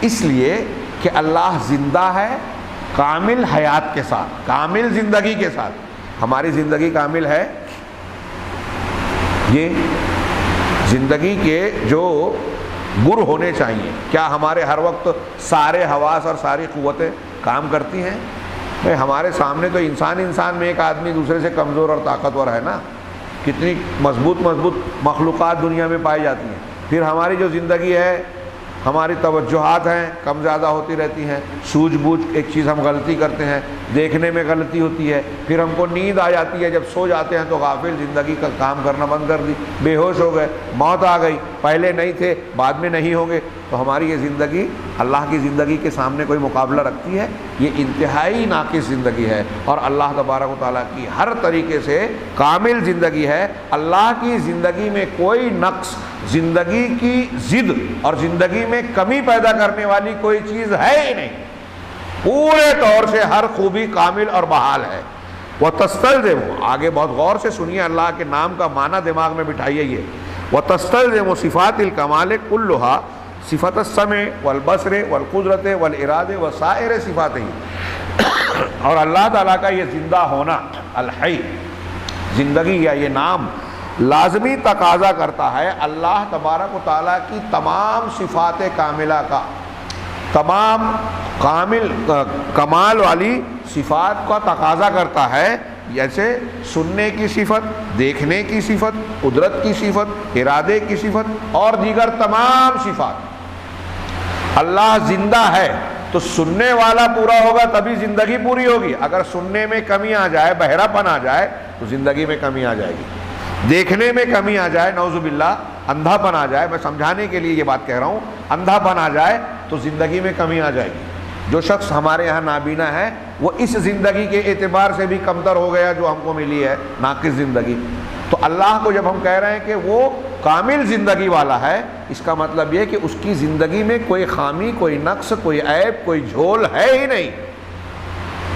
اس لیے کہ اللہ زندہ ہے کامل حیات کے ساتھ، کامل زندگی کے ساتھ۔ ہماری زندگی کامل ہے؟ یہ زندگی کے جو گر ہونے چاہیے، کیا ہمارے ہر وقت سارے حواس اور ساری قوتیں کام کرتی ہیں؟ ہمارے سامنے تو انسان میں ایک آدمی دوسرے سے کمزور اور طاقتور ہے نا، کتنی مضبوط مخلوقات دنیا میں پائی جاتی ہیں۔ پھر ہماری جو زندگی ہے، ہماری توجہات ہیں کم زیادہ ہوتی رہتی ہیں، سوجھ بوجھ ایک چیز ہم غلطی کرتے ہیں، دیکھنے میں غلطی ہوتی ہے، پھر ہم کو نیند آ جاتی ہے، جب سو جاتے ہیں تو غافل، زندگی کا کام کرنا بند کر دی، بے ہوش ہو گئے، موت آ گئی، پہلے نہیں تھے بعد میں نہیں ہوں گے، تو ہماری یہ زندگی اللہ کی زندگی کے سامنے کوئی مقابلہ رکھتی ہے؟ یہ انتہائی ناقص زندگی ہے، اور اللہ تبارک و تعالیٰ کی ہر طریقے سے کامل زندگی ہے۔ اللہ کی زندگی میں کوئی نقص، زندگی کی ضد اور زندگی میں کمی پیدا کرنے والی کوئی چیز ہے ہی نہیں، پورے طور سے ہر خوبی کامل اور بحال ہے۔ وَتَسْتَلْزِمُ، آگے بہت غور سے سنیے، اللہ کے نام کا معنی دماغ میں بٹھائیے یہ، وَتَسْتَلْزِمُ صِفَاتِ الْكَمَالِ كُلُّهَا صفت السمع والبصر والقدرت والارادہ وسائر صفاتہ، اور اللہ تعالیٰ کا یہ زندہ ہونا، الحی، زندگی یا یہ نام لازمی تقاضا کرتا ہے اللہ تبارک و تعالیٰ کی تمام صفات کاملہ کا، تمام کمال والی صفات کا تقاضا کرتا ہے، جیسے سننے کی صفت، دیکھنے کی صفت، قدرت کی صفت، ارادے کی صفت اور دیگر تمام صفات۔ اللہ زندہ ہے تو سننے والا پورا ہوگا تبھی زندگی پوری ہوگی. اگر سننے میں کمی آ جائے، بہراپن آ جائے تو زندگی میں کمی آ جائے گی. دیکھنے میں کمی آ جائے، نعوذ باللہ اندھا پن آ جائے، میں سمجھانے کے لیے یہ بات کہہ رہا ہوں، اندھا پن آ جائے تو زندگی میں کمی آ جائے گی. جو شخص ہمارے یہاں نابینا ہے وہ اس زندگی کے اعتبار سے بھی کمتر ہو گیا جو ہم کو ملی ہے، ناقص زندگی. تو اللہ کو جب ہم کہہ رہے ہیں کہ وہ کامل زندگی والا ہے، اس کا مطلب یہ کہ اس کی زندگی میں کوئی خامی، کوئی نقص، کوئی عیب، کوئی جھول ہے ہی نہیں.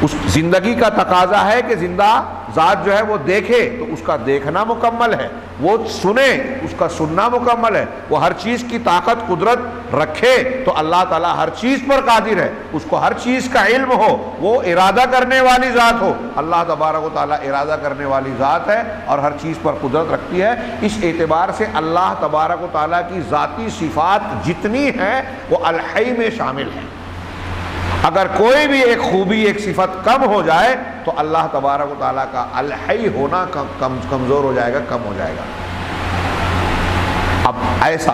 اس زندگی کا تقاضا ہے کہ زندہ ذات جو ہے وہ دیکھے تو اس کا دیکھنا مکمل ہے، وہ سنے اس کا سننا مکمل ہے، وہ ہر چیز کی طاقت قدرت رکھے تو اللہ تعالیٰ ہر چیز پر قادر ہے، اس کو ہر چیز کا علم ہو، وہ ارادہ کرنے والی ذات ہو. اللہ تبارک و تعالیٰ ارادہ کرنے والی ذات ہے اور ہر چیز پر قدرت رکھتی ہے. اس اعتبار سے اللہ تبارک و تعالیٰ کی ذاتی صفات جتنی ہیں وہ الحی میں شامل ہیں. اگر کوئی بھی ایک خوبی، ایک صفت کم ہو جائے تو اللہ تبارک و تعالیٰ کا الحی ہونا کمزور ہو جائے گا، کم ہو جائے گا. اب ایسا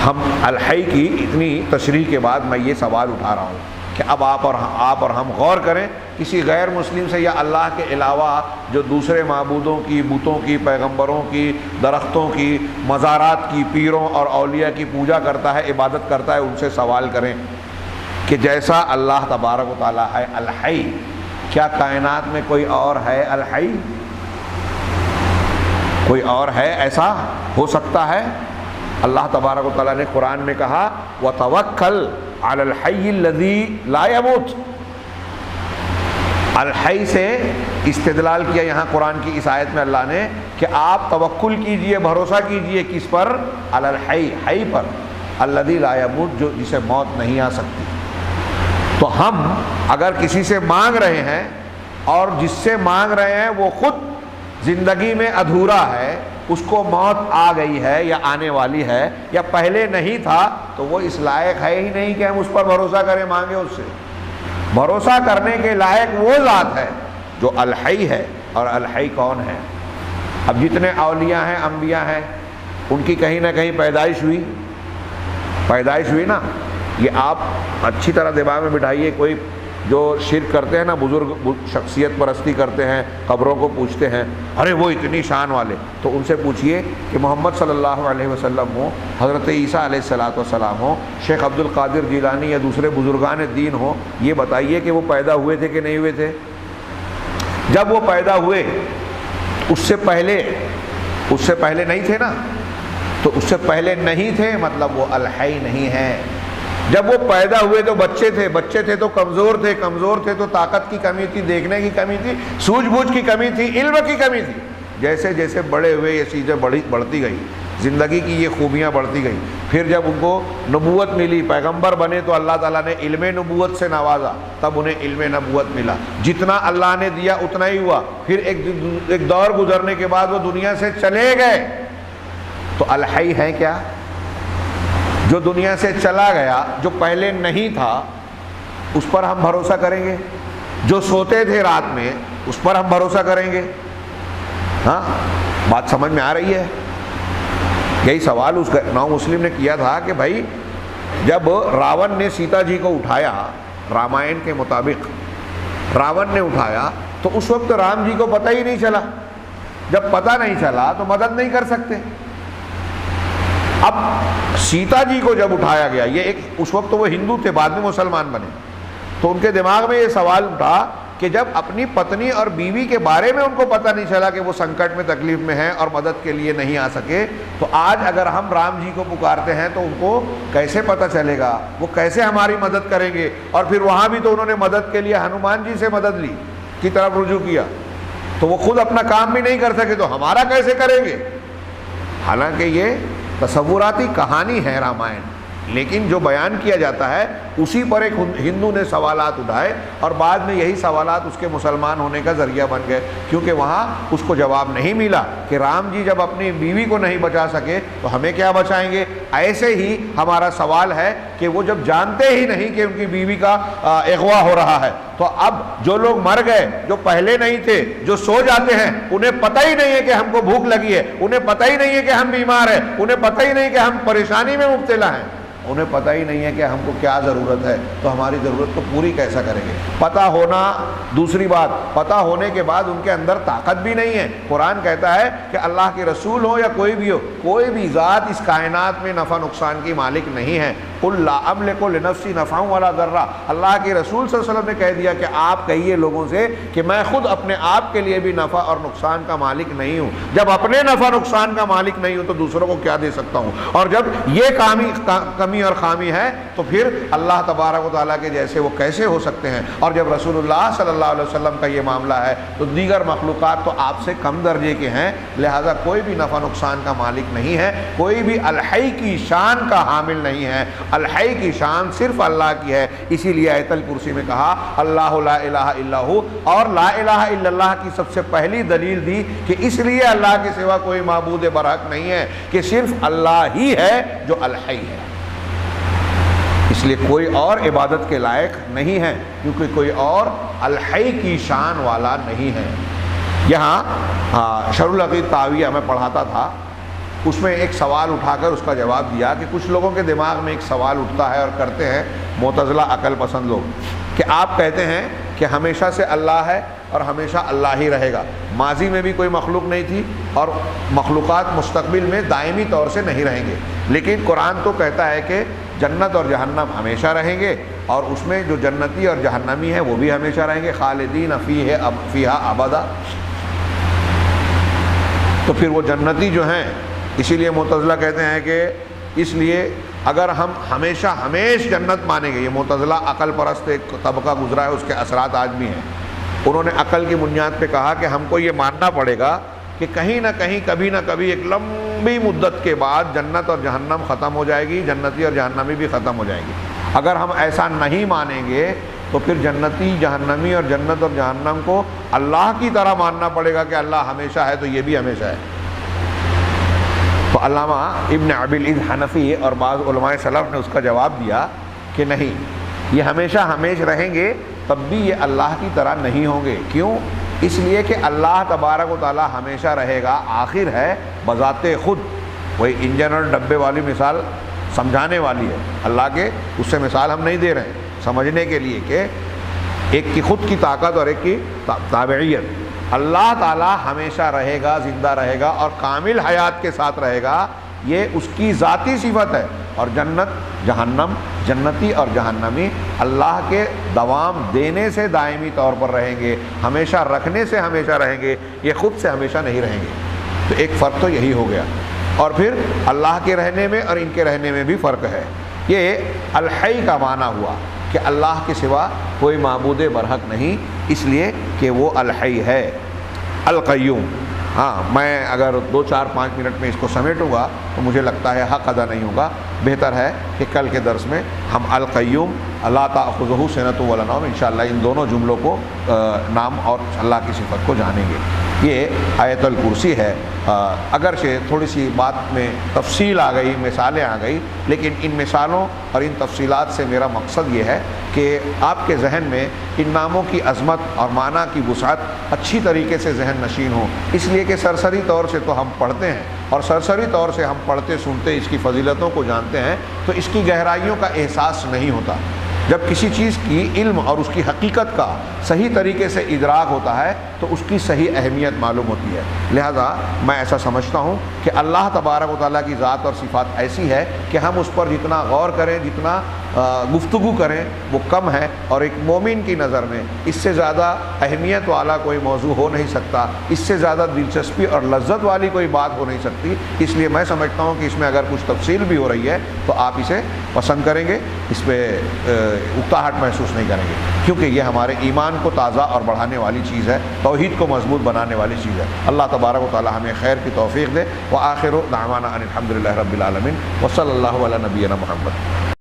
ہم الحی کی اتنی تشریح کے بعد میں یہ سوال اٹھا رہا ہوں کہ اب آپ اور ہم غور کریں، کسی غیر مسلم سے یا اللہ کے علاوہ جو دوسرے معبودوں کی، بتوں کی، پیغمبروں کی، درختوں کی، مزارات کی، پیروں اور اولیاء کی پوجا کرتا ہے، عبادت کرتا ہے، ان سے سوال کریں کہ جیسا اللہ تبارک و تعالیٰ ہے الحی، کیا کائنات میں کوئی اور ہے الحی؟ کوئی اور ہے؟ ایسا ہو سکتا ہے؟ اللہ تبارک و تعالیٰ نے قرآن میں کہا وَتَوَكَّلْ عَلَى الْحَيِّ الَّذِي لَا يَمُوتُ. الحی سے استدلال کیا یہاں قرآن کی اس آیت میں اللہ نے کہ آپ توکل کیجئے، بھروسہ کیجئے کس پر؟ علی الحی، حی پر، الذی لا یموت، جو جسے موت نہیں آ سکتی. تو ہم اگر کسی سے مانگ رہے ہیں اور جس سے مانگ رہے ہیں وہ خود زندگی میں ادھورا ہے، اس کو موت آ گئی ہے یا آنے والی ہے یا پہلے نہیں تھا، تو وہ اس لائق ہے ہی نہیں کہ ہم اس پر بھروسہ کریں، مانگیں اس سے. بھروسہ کرنے کے لائق وہ ذات ہے جو الحی ہے. اور الحی کون ہے؟ اب جتنے اولیاء ہیں، انبیاء ہیں، ان کی کہیں نہ کہیں پیدائش ہوئی نا. یہ آپ اچھی طرح دماغ میں بٹھائیے. کوئی جو شرک کرتے ہیں نا، بزرگ شخصیت پرستی کرتے ہیں، قبروں کو پوچھتے ہیں، ارے وہ اتنی شان والے، تو ان سے پوچھئے کہ محمد صلی اللہ علیہ وسلم ہو، حضرت عیسیٰ علیہ السلام ہو، شیخ عبد القادر جیلانی یا دوسرے بزرگان دین ہو، یہ بتائیے کہ وہ پیدا ہوئے تھے کہ نہیں ہوئے تھے؟ جب وہ پیدا ہوئے اس سے پہلے نہیں تھے نا. تو اس سے پہلے نہیں تھے مطلب وہ الحی نہیں ہے. جب وہ پیدا ہوئے تو بچے تھے تو کمزور تھے تو طاقت کی کمی تھی، دیکھنے کی کمی تھی، سوجھ بوجھ کی کمی تھی، علم کی کمی تھی. جیسے جیسے بڑے ہوئے یہ چیزیں بڑھتی گئی، زندگی کی یہ خوبیاں بڑھتی گئیں. پھر جب ان کو نبوت ملی، پیغمبر بنے، تو اللہ تعالیٰ نے علم نبوت سے نوازا، تب انہیں علم نبوت ملا. جتنا اللہ نے دیا اتنا ہی ہوا. پھر ایک دور گزرنے کے بعد وہ دنیا سے چلے گئے. تو الحی ہے کیا؟ جو دنیا سے چلا گیا، جو پہلے نہیں تھا، اس پر ہم بھروسہ کریں گے. جو سوتے تھے رات میں، اس پر ہم بھروسہ کریں گے. ہاں، بات سمجھ میں آ رہی ہے؟ یہی سوال اس نو مسلم نے کیا تھا کہ بھائی جب راون نے سیتا جی کو اٹھایا، رامائن کے مطابق راون نے اٹھایا، تو اس وقت رام جی کو پتہ ہی نہیں چلا. جب پتہ نہیں چلا تو مدد نہیں کر سکتے. اب سیتا جی کو جب اٹھایا گیا، اس وقت وہ ہندو تھے، بعد میں مسلمان بنے، تو ان کے دماغ میں یہ سوال اٹھا کہ جب اپنی پتنی اور بیوی کے بارے میں ان کو پتہ نہیں چلا کہ وہ سنکٹ میں، تکلیف میں ہیں اور مدد کے لیے نہیں آ سکے، تو آج اگر ہم رام جی کو پکارتے ہیں تو ان کو کیسے پتہ چلے گا؟ وہ کیسے ہماری مدد کریں گے؟ اور پھر وہاں بھی تو انہوں نے مدد کے لیے ہنومان جی سے مدد لی، کی طرف رجوع کیا، تو وہ خود اپنا کام بھی نہیں کر سکے تو ہمارا کیسے کریں گے؟ حالانکہ یہ تصوراتی کہانی ہے رامائن، لیکن جو بیان کیا جاتا ہے اسی پر ایک ہندو نے سوالات اٹھائے اور بعد میں یہی سوالات اس کے مسلمان ہونے کا ذریعہ بن گئے، کیونکہ وہاں اس کو جواب نہیں ملا کہ رام جی جب اپنی بیوی کو نہیں بچا سکے تو ہمیں کیا بچائیں گے. ایسے ہی ہمارا سوال ہے کہ وہ جب جانتے ہی نہیں کہ ان کی بیوی کا اغوا ہو رہا ہے، تو اب جو لوگ مر گئے، جو پہلے نہیں تھے، جو سو جاتے ہیں، انہیں پتہ ہی نہیں ہے کہ ہم کو بھوک لگی ہے، انہیں پتہ ہی نہیں ہے کہ ہم بیمار ہیں، انہیں پتہ ہی نہیں کہ ہم پریشانی میں مبتلا ہیں، انہیں پتہ ہی نہیں ہے کہ ہم کو کیا ضرورت ہے، تو ہماری ضرورت کو پوری کیسا کریں گے؟ پتہ ہونا دوسری بات، پتہ ہونے کے بعد ان کے اندر طاقت بھی نہیں ہے۔ قرآن کہتا ہے کہ اللہ کے رسول ہو یا کوئی بھی ہو، کوئی بھی ذات اس کائنات میں نفع نقصان کی مالک نہیں ہے۔ قل لا املک لنفسی نفعا ولا ضرا، اللہ کے رسول صلی اللہ علیہ وسلم نے کہہ دیا کہ آپ کہیے لوگوں سے کہ میں خود اپنے آپ کے لیے بھی نفع اور نقصان کا مالک نہیں ہوں۔ جب اپنے نفع نقصان کا مالک نہیں ہوں تو دوسروں کو کیا دے سکتا ہوں؟ اور جب یہ کمی اور خامی ہے تو پھر اللہ تبارک و تعالیٰ کے جیسے وہ کیسے ہو سکتے ہیں؟ اور جب رسول اللہ صلی اللہ علیہ وسلم کا یہ معاملہ ہے تو دیگر مخلوقات تو آپ سے کم درجے کے ہیں، لہذا کوئی بھی نفع نقصان کا مالک نہیں ہے، کوئی بھی الحی کی شان کا حامل نہیں ہے۔ الحی کی شان صرف اللہ کی ہے، اسی لیے آیت الکرسی میں کہا اللہ لا الہ الا ہو، اور لا الہ الا اللہ کی سب سے پہلی دلیل دی کہ اس لیے اللہ کے سوا کوئی معبود برحق نہیں ہے کہ صرف اللہ ہی ہے جو الحی ہے، اس لیے کوئی اور عبادت کے لائق نہیں ہے، کیونکہ کوئی اور الحی کی شان والا نہیں ہے۔ یہاں شرح العقید طاویہ میں پڑھاتا تھا، اس میں ایک سوال اٹھا کر اس کا جواب دیا کہ کچھ لوگوں کے دماغ میں ایک سوال اٹھتا ہے اور کرتے ہیں معتزلہ عقل پسند لوگ، کہ آپ کہتے ہیں کہ ہمیشہ سے اللہ ہے اور ہمیشہ اللہ ہی رہے گا، ماضی میں بھی کوئی مخلوق نہیں تھی اور مخلوقات مستقبل میں دائمی طور سے نہیں رہیں گے، لیکن قرآن تو کہتا ہے کہ جنت اور جہنم ہمیشہ رہیں گے، اور اس میں جو جنتی اور جہنمی ہیں وہ بھی ہمیشہ رہیں گے، خالدین فیہا ابدا۔ تو پھر وہ جنتی جو ہیں، اسی لیے معتزلہ کہتے ہیں کہ اس لیے اگر ہم ہمیشہ جنت مانیں گے، یہ معتزلہ عقل پرست ایک طبقہ گزرا ہے، اس کے اثرات آج بھی ہیں، انہوں نے عقل کی بنیاد پہ کہا کہ ہم کو یہ ماننا پڑے گا کہ کہیں نہ کہیں کبھی نہ کبھی ایک لمبی مدت کے بعد جنت اور جہنم ختم ہو جائے گی، جنتی اور جہنمی بھی ختم ہو جائے گی۔ اگر ہم ایسا نہیں مانیں گے تو پھر جنتی جہنمی اور جنت اور جہنم کو اللہ کی طرح ماننا پڑے گا کہ اللہ ہمیشہ ہے تو یہ بھی ہمیشہ ہے۔ تو علامہ ابن ابی العز حنفی اور بعض علماء سلف نے اس کا جواب دیا کہ نہیں، یہ ہمیشہ رہیں گے، تب بھی یہ اللہ کی طرح نہیں ہوں گے۔ کیوں؟ اس لیے کہ اللہ تبارک و تعالی ہمیشہ رہے گا، آخر ہے بذات خود، وہی انجن اور ڈبے والی مثال سمجھانے والی ہے اللہ کے، اس سے مثال ہم نہیں دے رہے ہیں، سمجھنے کے لیے کہ ایک کی خود کی طاقت اور ایک کی تابعیت۔ اللہ تعالیٰ ہمیشہ رہے گا، زندہ رہے گا اور کامل حیات کے ساتھ رہے گا، یہ اس کی ذاتی صفت ہے، اور جنتی اور جہنمی اللہ کے دوام دینے سے دائمی طور پر رہیں گے، ہمیشہ رکھنے سے ہمیشہ رہیں گے، یہ خود سے ہمیشہ نہیں رہیں گے۔ تو ایک فرق تو یہی ہو گیا، اور پھر اللہ کے رہنے میں اور ان کے رہنے میں بھی فرق ہے۔ یہ الحی کا معنی ہوا کہ اللہ کے سوا کوئی معبود برحق نہیں، اس لیے کہ وہ الحی ہے۔ القیوم، ہاں میں اگر 2-4-5 منٹ میں اس کو سمیٹوں گا تو مجھے لگتا ہے حق ادا نہیں ہوگا، بہتر ہے کہ کل کے درس میں ہم القیوم لا تأخذہ سنۃ ولا نوم انشاءاللہ ان دونوں جملوں کو نام اور اللہ کی صفت کو جانیں گے۔ یہ آیت الکرسی ہے، اگرچہ تھوڑی سی بات میں تفصیل آ گئی، مثالیں آ گئی، لیکن ان مثالوں اور ان تفصیلات سے میرا مقصد یہ ہے کہ آپ کے ذہن میں ان ناموں کی عظمت اور معنی کی وسعت اچھی طریقے سے ذہن نشین ہو، اس لیے کہ سرسری طور سے تو ہم پڑھتے ہیں، اور سرسری طور سے ہم پڑھتے سنتے اس کی فضیلتوں کو جانتے ہیں تو اس کی گہرائیوں کا احساس نہیں ہوتا۔ جب کسی چیز کی علم اور اس کی حقیقت کا صحیح طریقے سے ادراک ہوتا ہے تو اس کی صحیح اہمیت معلوم ہوتی ہے۔ لہذا میں ایسا سمجھتا ہوں کہ اللہ تبارک و تعالیٰ کی ذات اور صفات ایسی ہے کہ ہم اس پر جتنا غور کریں، جتنا گفتگو کریں وہ کم ہے، اور ایک مومن کی نظر میں اس سے زیادہ اہمیت والا کوئی موضوع ہو نہیں سکتا، اس سے زیادہ دلچسپی اور لذت والی کوئی بات ہو نہیں سکتی۔ اس لیے میں سمجھتا ہوں کہ اس میں اگر کچھ تفصیل بھی ہو رہی ہے تو آپ اسے پسند کریں گے، اس پہ اکتاہٹ محسوس نہیں کریں گے، کیونکہ یہ ہمارے ایمان کو تازہ اور بڑھانے والی چیز ہے، توحید کو مضبوط بنانے والی چیز ہے۔ اللہ تبارک و تعالی ہمیں خیر کی توفیق دے۔ وآخر دعوانا ان الحمد للہ رب العالمین، وصلی اللہ علی نبینا محمد۔